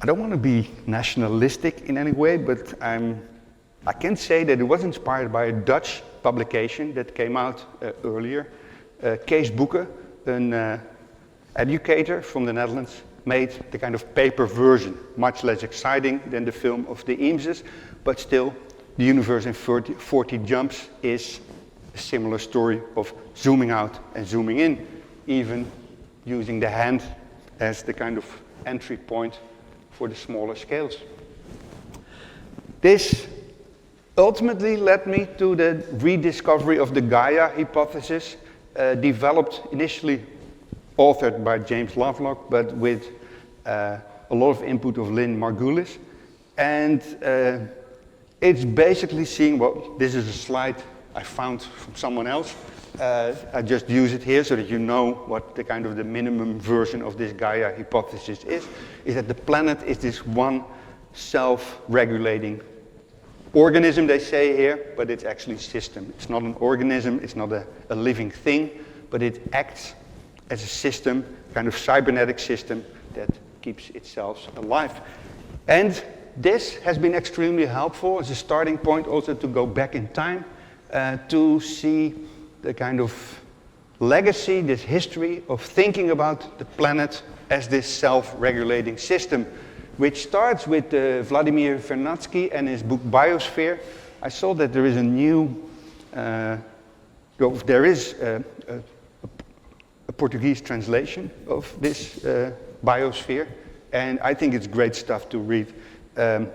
Speaker 3: I don't want to be nationalistic in any way, but I can say that it was inspired by a Dutch publication that came out earlier. Kees Boeke, an educator from the Netherlands, made the kind of paper version, much less exciting than the film of the Eameses, but still the universe in 40 jumps is a similar story of zooming out and zooming in, even using the hand as the kind of entry point for the smaller scales. This ultimately led me to the rediscovery of the Gaia hypothesis, developed initially authored by James Lovelock, but with a lot of input of Lynn Margulis. And it's basically seeing, well, this is a slide I found from someone else. I just use it here so that you know what the kind of the minimum version of this Gaia hypothesis is that the planet is this one self-regulating organism, they say here, but it's actually a system. It's not an organism, it's not a living thing, but it acts as a system, kind of cybernetic system that keeps itself alive. And this has been extremely helpful as a starting point also to go back in time to see the kind of legacy, this history of thinking about the planet as this self-regulating system, which starts with Vladimir Vernadsky and his book Biosphere. I saw that there is a new, there is a Portuguese translation of this Biosphere, and I think it's great stuff to read. The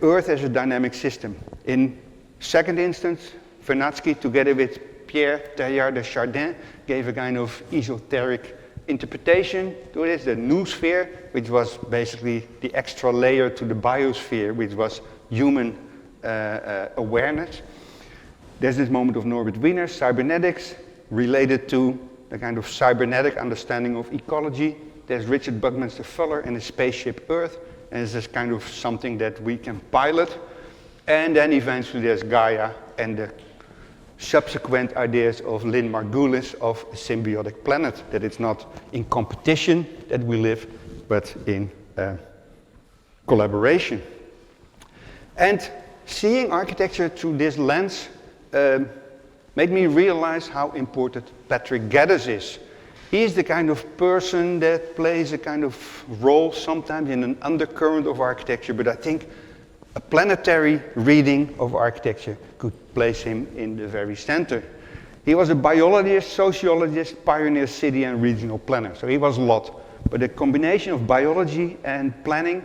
Speaker 3: Earth as a dynamic system. In second instance, Vernadsky, together with Pierre Teilhard de Chardin, gave a kind of esoteric interpretation to this, the noosphere, which was basically the extra layer to the biosphere, which was human awareness. There's this moment of Norbert Wiener, cybernetics, related to the kind of cybernetic understanding of ecology. There's Richard Buckminster Fuller and his spaceship Earth, and it's this kind of something that we can pilot. And then eventually there's Gaia and the subsequent ideas of Lynn Margulis of a symbiotic planet, that it's not in competition that we live, but in collaboration. And seeing architecture through this lens made me realize how important Patrick Geddes is. He's the kind of person that plays a kind of role sometimes in an undercurrent of architecture, but I think a planetary reading of architecture could place him in the very center. He was a biologist, sociologist, pioneer city and regional planner, so he was a lot. But the combination of biology and planning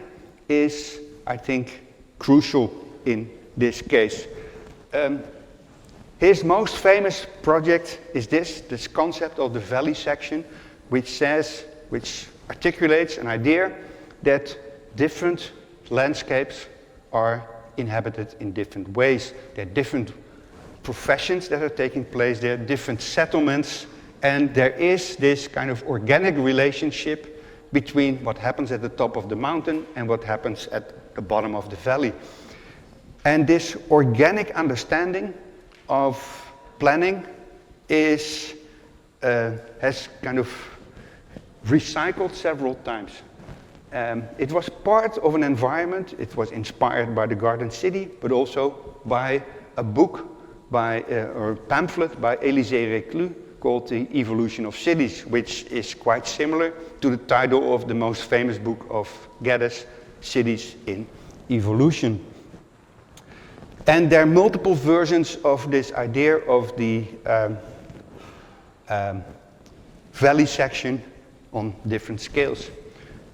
Speaker 3: is, I think, crucial in this case. His most famous project is this concept of the valley section, which articulates an idea that different landscapes are inhabited in different ways. There are different professions that are taking place there, different settlements, and there is this kind of organic relationship between what happens at the top of the mountain and what happens at the bottom of the valley. And this organic understanding of planning has kind of recycled several times. It was part of an environment. It was inspired by the Garden City, but also by a book or a pamphlet by Élisée Reclus called The Evolution of Cities, which is quite similar to the title of the most famous book of Geddes, Cities in Evolution. And there are multiple versions of this idea of the valley section on different scales.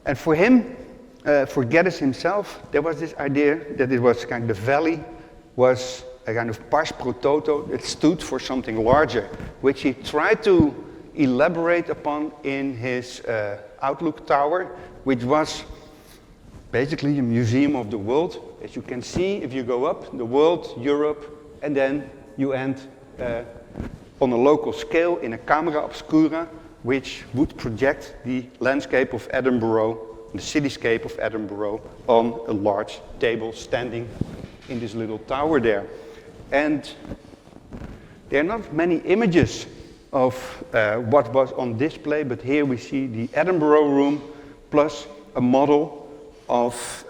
Speaker 3: And for him, for Geddes himself, there was this idea that it was kind of the valley was a kind of pars pro toto. It stood for something larger, which he tried to elaborate upon in his Outlook Tower, which was basically a museum of the world. As you can see, if you go up, the world, Europe, and then you end on a local scale in a camera obscura, which would project the landscape of Edinburgh, the cityscape of Edinburgh, on a large table standing in this little tower there. And there are not many images of what was on display, but here we see the Edinburgh room plus a model of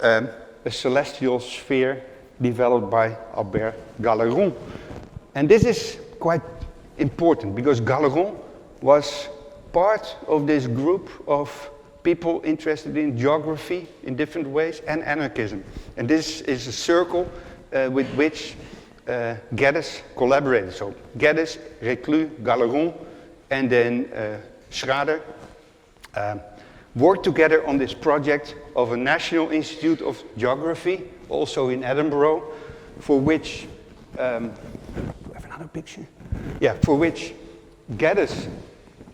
Speaker 3: a celestial sphere developed by Albert Galeron. And this is quite important because Galeron was part of this group of people interested in geography in different ways and anarchism. And this is a circle with which Geddes collaborated. So Geddes, Reclus, Galeron, and then Schrader worked together on this project of a National Institute of Geography, also in Edinburgh, for which, we have another picture? Yeah, for which Geddes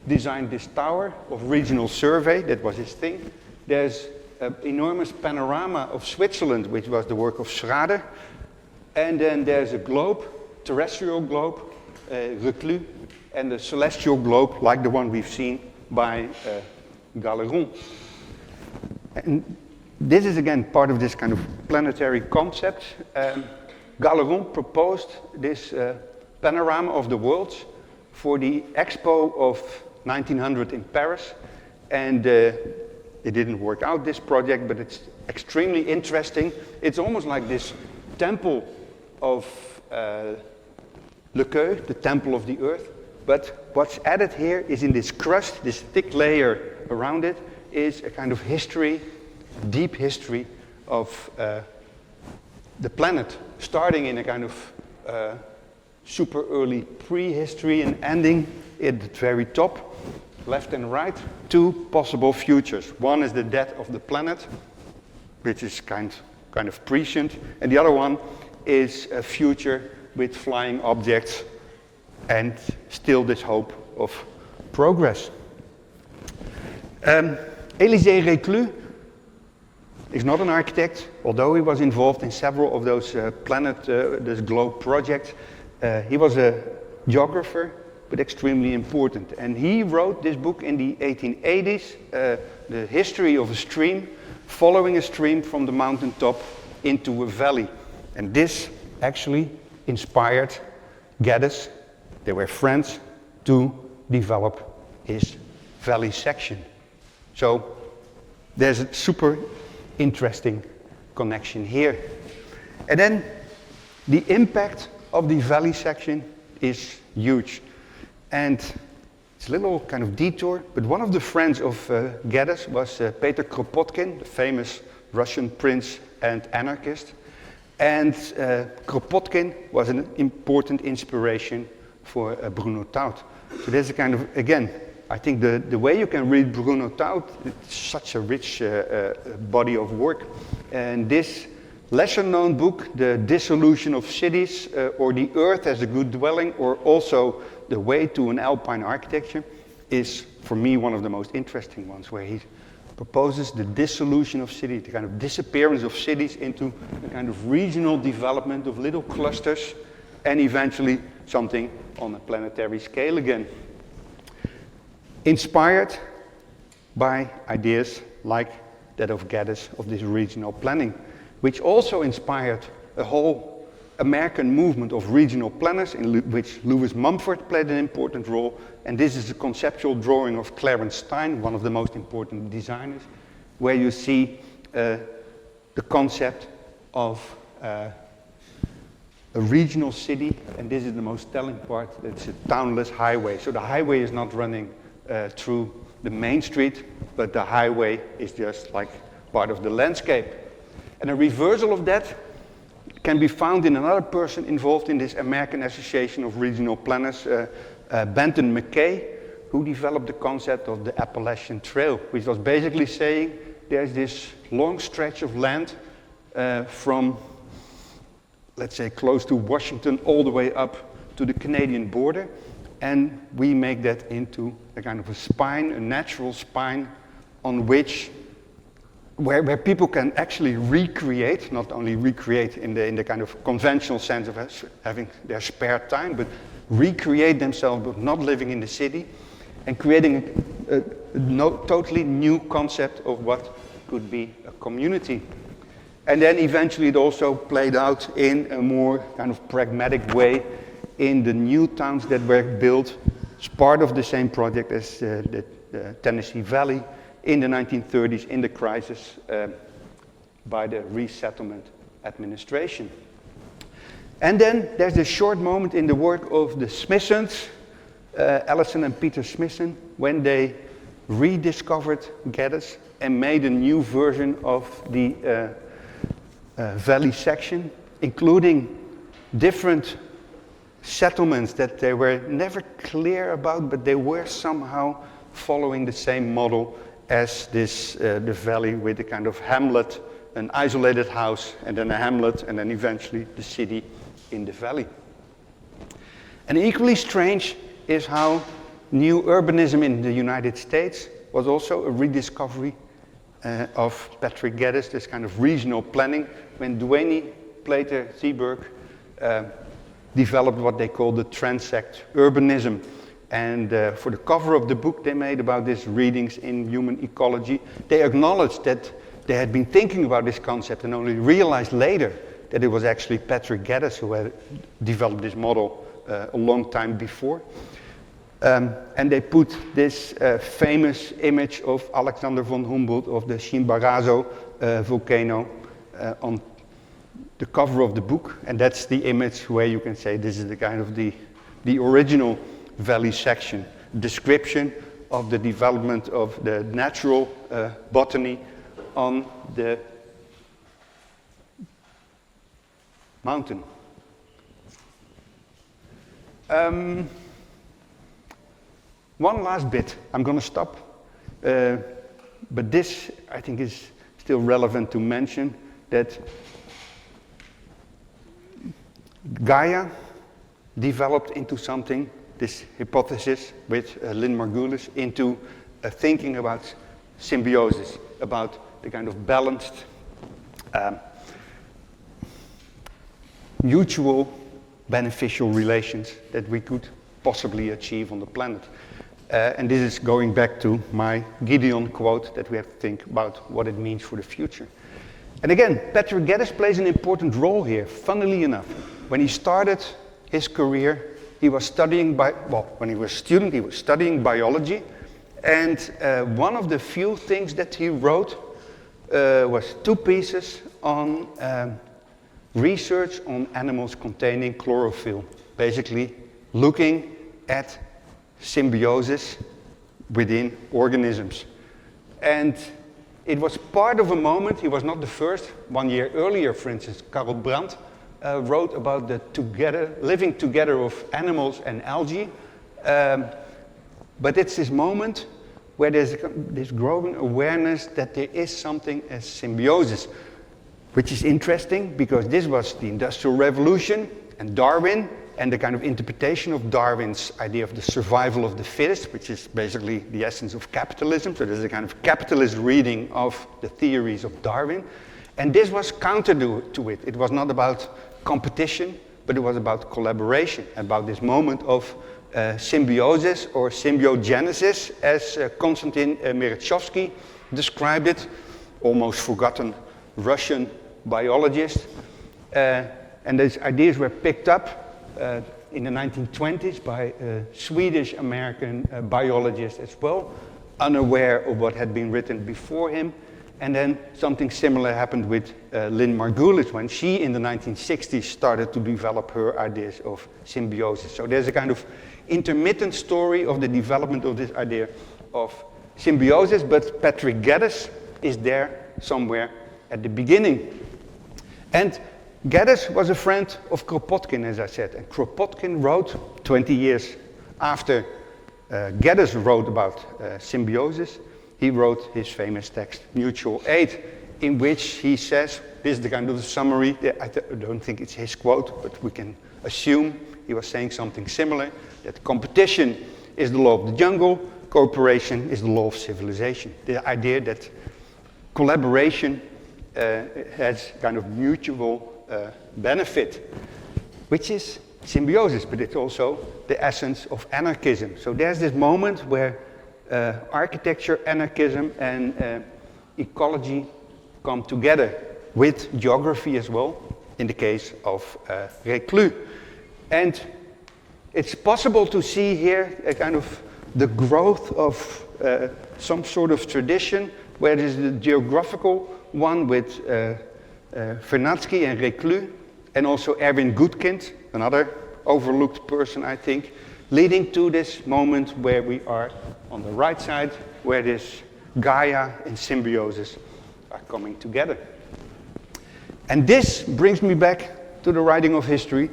Speaker 3: designed this tower of regional survey, that was his thing. There's an enormous panorama of Switzerland, which was the work of Schrader. And then there's a globe, terrestrial globe, Reclus, and the celestial globe, like the one we've seen by Galeron. And this is again part of this kind of planetary concept. Galeron proposed this panorama of the worlds for the Expo of 1900 in Paris, and it didn't work out, this project, but it's extremely interesting. It's almost like this temple of Lequeux, the temple of the earth, but what's added here is in this crust, this thick layer around it, is a kind of history, deep history of the planet, starting in a kind of super early prehistory and ending at the very top, left and right, two possible futures. One is the death of the planet, which is kind of prescient, and the other one is a future with flying objects and still this hope of progress. Élisée Reclus is not an architect, although he was involved in several of those this globe projects. He was a geographer, but extremely important. And he wrote this book in the 1880s, The History of a Stream, following a stream from the mountaintop into a valley. And this actually inspired Geddes, they were friends, to develop his valley section. So there's a super interesting connection here. And then the impact of the valley section is huge. And it's a little kind of detour, but one of the friends of Geddes was Peter Kropotkin, the famous Russian prince and anarchist. And Kropotkin was an important inspiration for Bruno Taut. So there's a kind of, again, I think the way you can read Bruno Taut, it's such a rich body of work. And this lesser known book, The Dissolution of Cities, or The Earth as a Good Dwelling, or also The Way to an Alpine Architecture, is for me one of the most interesting ones, where he proposes the dissolution of cities, the kind of disappearance of cities into a kind of regional development of little clusters, and eventually something on a planetary scale again. Inspired by ideas like that of Geddes, of this regional planning, which also inspired a whole American movement of regional planners, in which Lewis Mumford played an important role. And this is a conceptual drawing of Clarence Stein, one of the most important designers, where you see the concept of a regional city, and this is the most telling part, it's a townless highway. So the highway is not running through the main street, but the highway is just like part of the landscape. And a reversal of that can be found in another person involved in this American Association of Regional Planners, Benton McKay, who developed the concept of the Appalachian Trail, which was basically saying there's this long stretch of land from, let's say, close to Washington all the way up to the Canadian border, and we make that into a kind of a spine, a natural spine, on which where people can actually recreate, not only recreate in the kind of conventional sense of having their spare time, but recreate themselves but not living in the city, and creating a totally new concept of what could be a community. And then eventually it also played out in a more kind of pragmatic way in the new towns that were built as part of the same project as the Tennessee Valley in the 1930s, in the crisis by the Resettlement Administration. And then there's this short moment in the work of the Smithsons, Allison and Peter Smithson, when they rediscovered Geddes and made a new version of the valley section, including different settlements that they were never clear about, but they were somehow following the same model as this, the valley, with a kind of hamlet, an isolated house, and then a hamlet, and then eventually the city in the valley. And equally strange is how new urbanism in the United States was also a rediscovery of Patrick Geddes, this kind of regional planning, when Duane Plater Seaberg developed what they call the transect urbanism. And for the cover of the book they made about this, Readings in Human Ecology, they acknowledged that they had been thinking about this concept and only realized later that it was actually Patrick Geddes who had developed this model a long time before. And they put this famous image of Alexander von Humboldt of the Chimborazo volcano on the cover of the book, and that's the image where you can say this is the kind of the original valley section, description of the development of the natural botany on the mountain. One last bit, I'm going to stop, but this I think is still relevant to mention, that Gaia developed into something, this hypothesis with Lynn Margulis, into thinking about symbiosis, about the kind of balanced, mutual beneficial relations that we could possibly achieve on the planet. And this is going back to my Gideon quote, that we have to think about what it means for the future. And again, Patrick Geddes plays an important role here, funnily enough. When he started his career, he was studying, when he was a student, he was studying biology. And one of the few things that he wrote was 2 pieces on research on animals containing chlorophyll, basically looking at symbiosis within organisms. And it was part of a moment, he was not the first. 1 year earlier, for instance, Karl Brandt wrote about the living together of animals and algae. But it's this moment where there's this growing awareness that there is something as symbiosis. which is interesting because this was the Industrial Revolution and Darwin and the kind of interpretation of Darwin's idea of the survival of the fittest, which is basically the essence of capitalism. So there's a kind of capitalist reading of the theories of Darwin. And this was counter to it. It was not about competition, but it was about collaboration, about this moment of symbiosis or symbiogenesis, as Konstantin Merezhkovsky described it, almost forgotten Russian biologist. And these ideas were picked up in the 1920s by a Swedish-American biologist as well, unaware of what had been written before him. And then something similar happened with Lynn Margulis when she, in the 1960s, started to develop her ideas of symbiosis. So there's a kind of intermittent story of the development of this idea of symbiosis, but Patrick Geddes is there somewhere at the beginning. And Geddes was a friend of Kropotkin, as I said, and Kropotkin wrote 20 years after Geddes wrote about symbiosis. He wrote his famous text, Mutual Aid, in which he says, this is the kind of summary, I don't think it's his quote, but we can assume he was saying something similar, that competition is the law of the jungle, cooperation is the law of civilization. The idea that collaboration has kind of mutual benefit, which is symbiosis, but it's also the essence of anarchism. So there's this moment where architecture, anarchism, and ecology come together with geography as well, in the case of Reclus. And it's possible to see here a kind of the growth of some sort of tradition, where there's the geographical one with Vernadsky and Reclus, and also Erwin Goodkind, another overlooked person, I think, leading to this moment where we are on the right side, where this Gaia and symbiosis are coming together. And this brings me back to the writing of history,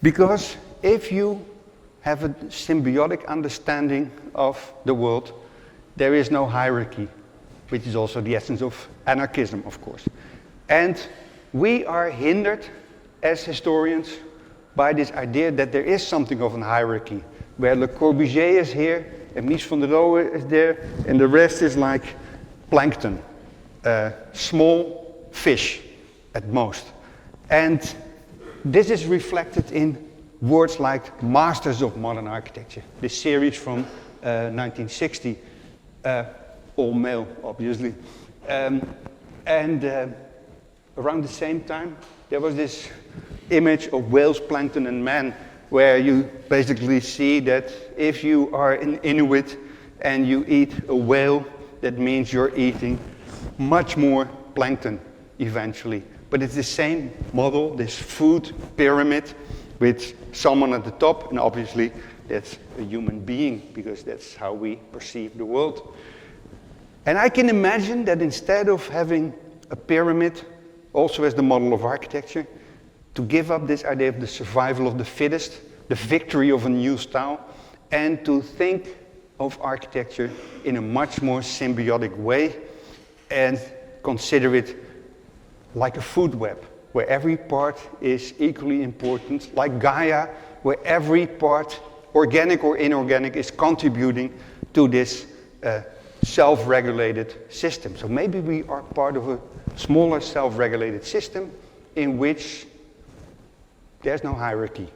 Speaker 3: because if you have a symbiotic understanding of the world, there is no hierarchy, which is also the essence of anarchism, of course. And we are hindered as historians by this idea that there is something of a hierarchy, where Le Corbusier is here, and Mies van der Rohe is there, and the rest is like plankton, small fish at most. And this is reflected in words like masters of modern architecture, this series from 1960, all male, obviously. Around the same time, there was this image of whales, plankton, and man, where you basically see that if you are an Inuit and you eat a whale, that means you're eating much more plankton eventually. But it's the same model, this food pyramid with someone at the top, and obviously that's a human being, because that's how we perceive the world. And I can imagine that instead of having a pyramid also as the model of architecture, to give up this idea of the survival of the fittest, the victory of a new style, and to think of architecture in a much more symbiotic way and consider it like a food web, where every part is equally important, like Gaia, where every part, organic or inorganic, is contributing to this self-regulated system. So maybe we are part of a smaller self-regulated system in which there's no hierarchy,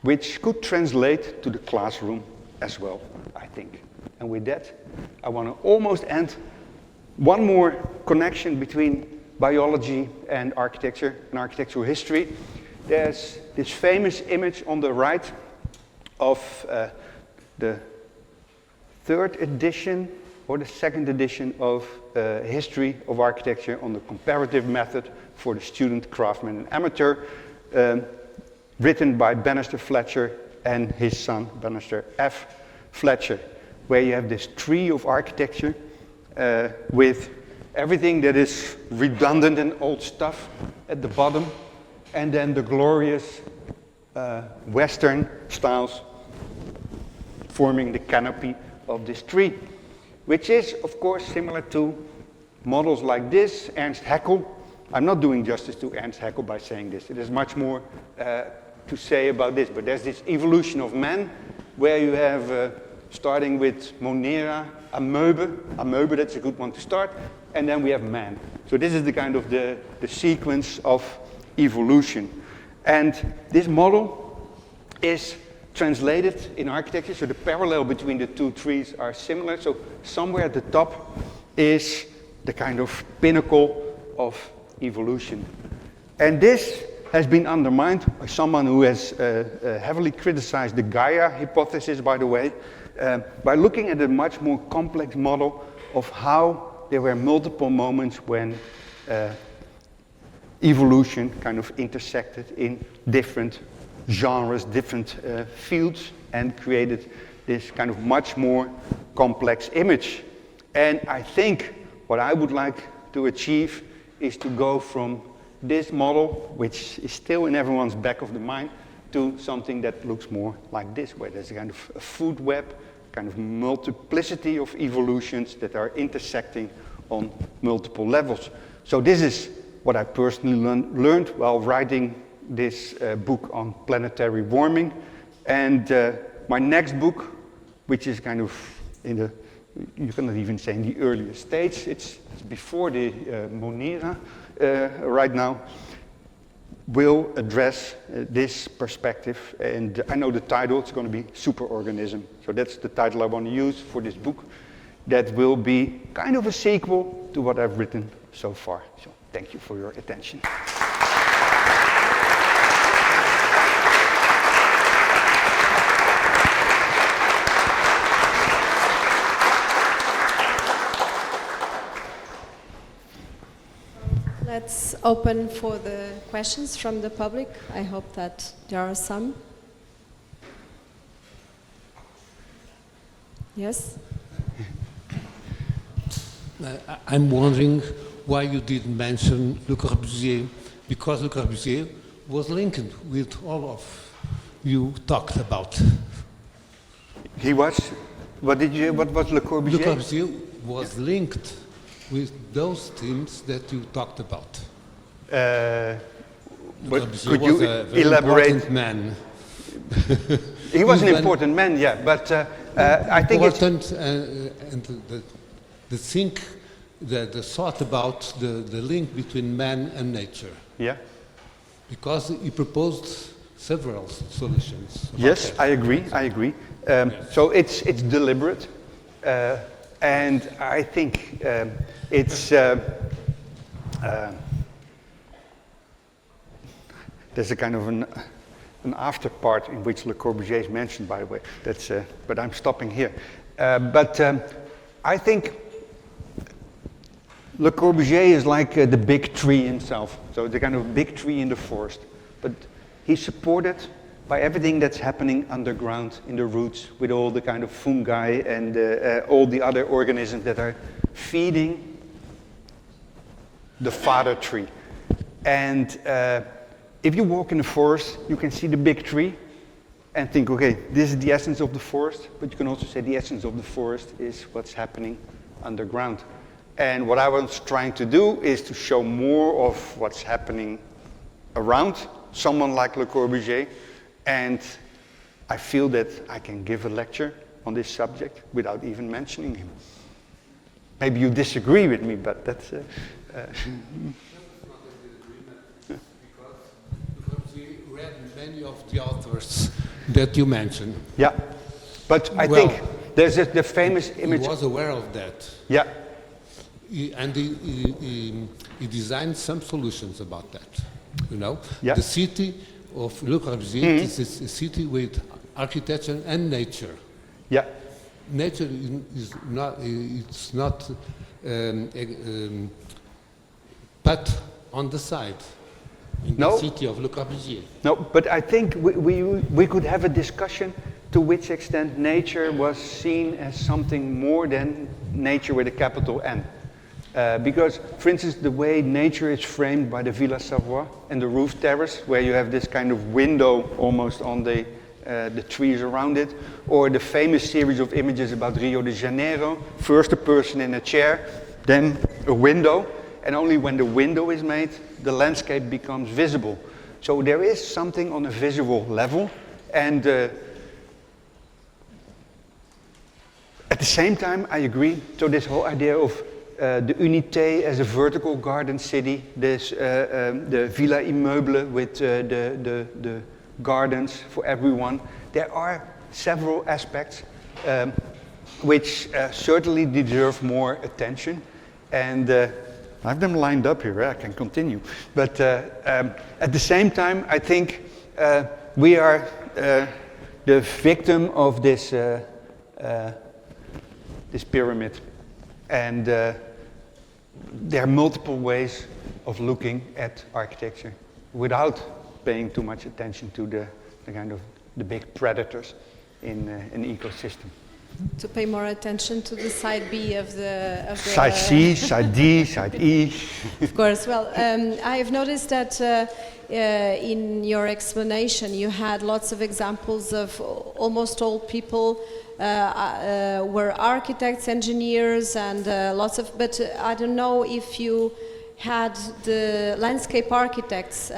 Speaker 3: which could translate to the classroom as well, I think. And with that, I want to almost end one more connection between biology and architectural history. There's this famous image on the right of the third edition or the second edition of History of Architecture on the comparative method for the student, craftsman, and amateur, written by Bannister Fletcher and his son, Bannister F. Fletcher, where you have this tree of architecture with everything that is redundant and old stuff at the bottom, and then the glorious Western styles forming the canopy of this tree, which is, of course, similar to models like this, Ernst Haeckel. I'm not doing justice to Ernst Haeckel by saying this. There's much more to say about this, but there's this evolution of man where you have, starting with Monera, amoeba, that's a good one to start, and then we have man. So this is the kind of the sequence of evolution. And this model is translated in architecture, so the parallel between the two trees are similar. So somewhere at the top is the kind of pinnacle of evolution. And this has been undermined by someone who has heavily criticized the Gaia hypothesis, by the way, by looking at a much more complex model of how there were multiple moments when evolution kind of intersected in different genres, different fields, and created this kind of much more complex image. And I think what I would like to achieve is to go from this model, which is still in everyone's back of the mind, to something that looks more like this, where there's a kind of a food web, kind of multiplicity of evolutions that are intersecting on multiple levels. So this is what I personally learned while writing this book on planetary warming. And my next book, which is kind of in the, you cannot even say in the earlier stage, it's before the Monera right now, will address this perspective. And I know the title, it's going to be Superorganism. So that's the title I want to use for this book. That will be kind of a sequel to what I've written so far. So thank you for your attention.
Speaker 2: Let's open for the questions from the public. I hope that there are some. Yes?
Speaker 5: I'm wondering why you didn't mention Le Corbusier, because Le Corbusier was linked with all of you talked about.
Speaker 3: He was? What was Le Corbusier?
Speaker 5: Le Corbusier was linked with those themes that you talked about.
Speaker 3: But could you elaborate?
Speaker 5: Man.
Speaker 3: He was an important man, yeah, but I think
Speaker 5: important, and the think, the thought about the link between man and nature.
Speaker 3: Yeah.
Speaker 5: Because he proposed several solutions.
Speaker 3: Yes,
Speaker 5: that.
Speaker 3: I agree.
Speaker 5: Yes.
Speaker 3: So it's deliberate, and I think it's. There's a kind of an after part in which Le Corbusier is mentioned, by the way. That's, but I'm stopping here. But I think Le Corbusier is like the big tree himself. So the kind of big tree in the forest. But he's supported by everything that's happening underground in the roots, with all the kind of fungi and all the other organisms that are feeding the father tree. And if you walk in the forest, you can see the big tree and think, okay, this is the essence of the forest, but you can also say the essence of the forest is what's happening underground. And what I was trying to do is to show more of what's happening around someone like Le Corbusier, and I feel that I can give a lecture on this subject without even mentioning him. Maybe you disagree with me, but that's...
Speaker 5: read many of the authors that you mentioned.
Speaker 3: Yeah, but I think there's the famous image.
Speaker 5: He was aware of that.
Speaker 3: Yeah.
Speaker 5: He designed some solutions about that. You know,
Speaker 3: yeah.
Speaker 5: The city of Le Corbusier is a city with architecture and nature.
Speaker 3: Yeah.
Speaker 5: Nature is not. It's not but on the side. In the city of Le Corbusier.
Speaker 3: No, but I think we could have a discussion to which extent nature was seen as something more than nature with a capital N. Because, for instance, the way nature is framed by the Villa Savoye and the roof terrace, where you have this kind of window almost on the the trees around it, or the famous series of images about Rio de Janeiro, first a person in a chair, then a window, and only when the window is made, the landscape becomes visible. So there is something on a visual level, and at the same time, I agree. So this whole idea of the Unité as a vertical garden city, this the Villa Immeuble with the gardens for everyone. There are several aspects which certainly deserve more attention, and I have them lined up here. I can continue, but at the same time, I think we are the victim of this this pyramid, and there are multiple ways of looking at architecture without paying too much attention to the kind of the big predators in an ecosystem.
Speaker 2: To pay more attention to the side B of the
Speaker 3: side C, side D, side E.
Speaker 2: Of course. Well, I have noticed that in your explanation you had lots of examples of almost all people were architects, engineers, and lots of. But I don't know if you had the landscape architects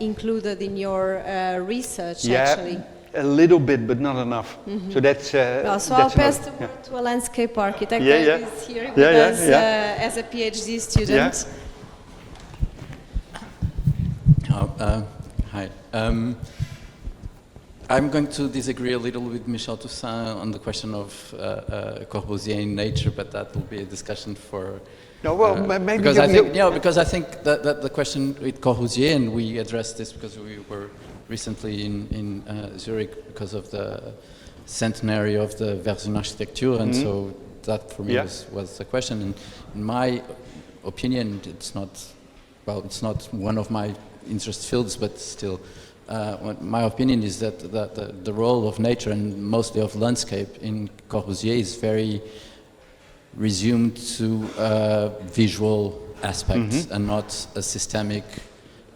Speaker 2: included in your research. Actually.
Speaker 3: A little bit, but not enough. Mm-hmm. So that's.
Speaker 2: Well, so I'll pass the word to a landscape architect that is here with us as a PhD student.
Speaker 6: Hi. I'm going to disagree a little with Michel Toussaint on the question of Corbusier in nature, but that will be a discussion for.
Speaker 3: No, well, maybe
Speaker 6: because I think that the question with Corbusier, and we addressed this because we were recently in Zurich because of the centenary of the Versenarchitektur, and so that for me was the question. And in my opinion, it's not one of my interest fields, but still, my opinion is that the role of nature and mostly of landscape in Corbusier is very resumed to visual aspects and not a systemic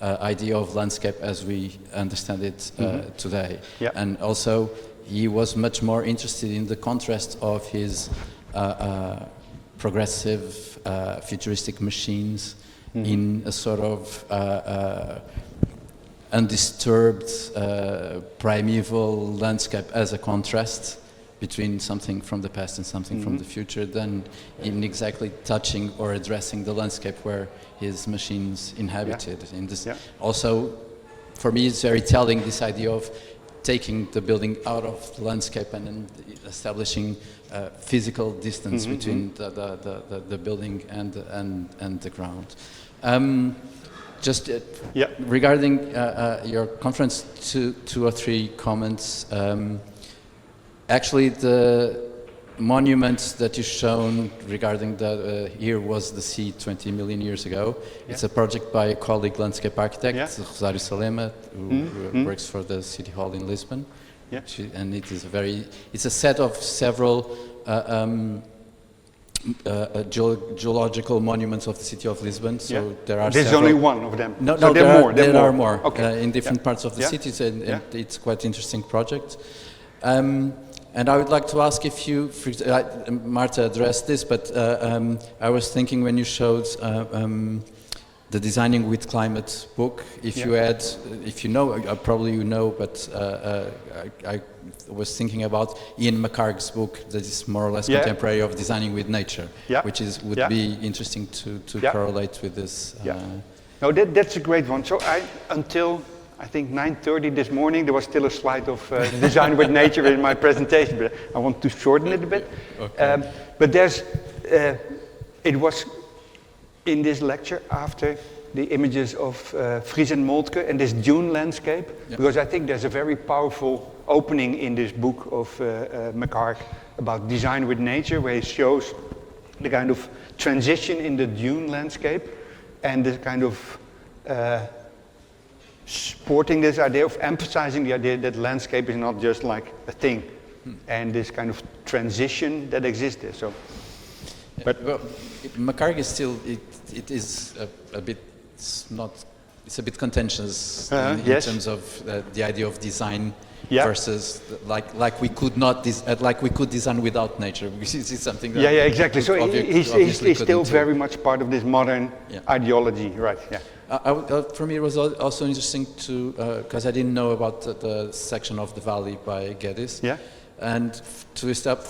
Speaker 6: idea of landscape as we understand it today. Yep. And also, he was much more interested in the contrast of his progressive, futuristic machines in a sort of undisturbed, primeval landscape as a contrast between something from the past and something from the future, than in exactly touching or addressing the landscape where his machines inhabited. In this, also, for me, it's very telling, this idea of taking the building out of the landscape and establishing physical distance between the building and the ground. Just regarding your conference, two or three comments. Actually, the monuments that you've shown regarding here was the sea 20 million years ago. It's a project by a colleague landscape architect, Rosário Salema, who works for the City Hall in Lisbon. And it is it's a set of several geological monuments of the city of Lisbon. So there are.
Speaker 3: There's only one of them.
Speaker 6: No,
Speaker 3: so
Speaker 6: there are more
Speaker 3: okay.
Speaker 6: in different parts of the cities, and it's quite interesting project. And I would like to ask if you, Marta addressed this, but I was thinking when you showed the Designing with Climate book, if you had, if you know, probably you know, but I was thinking about Ian McHarg's book that is more or less contemporary of Designing with Nature, which would be interesting to correlate with this.
Speaker 3: No, that's a great one. So until I think 9:30 this morning, there was still a slide of Design with Nature in my presentation, but I want to shorten it a bit. Okay. But it was in this lecture after the images of Fries and Moltke and this dune landscape, because I think there's a very powerful opening in this book of McHarg about Design with Nature, where he shows the kind of transition in the dune landscape and the kind of supporting this idea of emphasizing the idea that landscape is not just like a thing, and this kind of transition that exists there. So, but
Speaker 6: McHarg is still it is a bit not it's a bit contentious in
Speaker 3: yes.
Speaker 6: terms of the idea of design
Speaker 3: Yeah.
Speaker 6: versus like we could not like we could design without nature, which is something that
Speaker 3: Yeah, exactly. So he's
Speaker 6: obviously
Speaker 3: still
Speaker 6: couldn't do.
Speaker 3: very much part of this modern
Speaker 6: Yeah.
Speaker 3: ideology, right? Yeah.
Speaker 6: For me, it was also interesting to because I didn't know about the section of the valley by Guedes.
Speaker 3: Yeah.
Speaker 6: And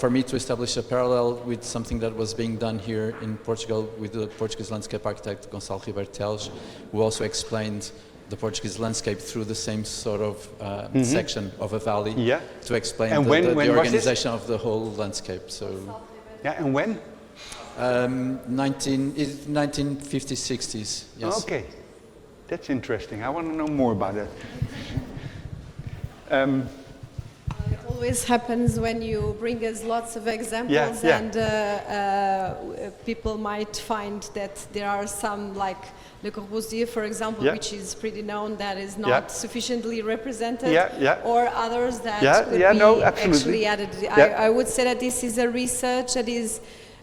Speaker 6: for me to establish a parallel with something that was being done here in Portugal with the Portuguese landscape architect Gonçalo Ribeiro Teles, who also explained the Portuguese landscape through the same sort of section of a valley,
Speaker 3: Yeah.
Speaker 6: to explain
Speaker 3: And
Speaker 6: the
Speaker 3: when was this?
Speaker 6: organization of the whole landscape. So
Speaker 3: Yeah, and when?
Speaker 6: 1950s, 60s, yes.
Speaker 3: Okay, that's interesting. I want to know more about that.
Speaker 2: It always happens when you bring us lots of examples,
Speaker 3: Yeah.
Speaker 2: and people might find that there are some, like Le Corbusier, for example,
Speaker 3: Yeah.
Speaker 2: which is pretty known, that is not
Speaker 3: Yeah.
Speaker 2: sufficiently represented,
Speaker 3: Yeah.
Speaker 2: or others that
Speaker 3: Yeah,
Speaker 2: could
Speaker 3: yeah,
Speaker 2: be
Speaker 3: no, absolutely.
Speaker 2: actually added.
Speaker 3: Yeah.
Speaker 2: I would say that this is a research that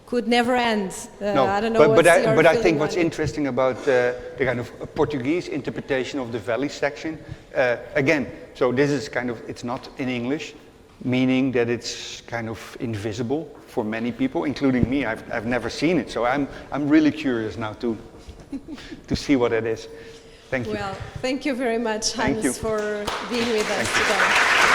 Speaker 2: could never end.
Speaker 3: No,
Speaker 2: I don't know
Speaker 3: but
Speaker 2: what's your
Speaker 3: I
Speaker 2: feeling
Speaker 3: think
Speaker 2: on
Speaker 3: what's
Speaker 2: it.
Speaker 3: interesting about the kind of Portuguese interpretation of the valley section, again, so this is kind of, it's not in English, meaning that it's kind of invisible for many people, including me. I've never seen it, so I'm really curious now to see what it is. Thank you.
Speaker 2: Well, thank you very much,
Speaker 3: Thank
Speaker 2: Hans,
Speaker 3: you.
Speaker 2: for being with us today.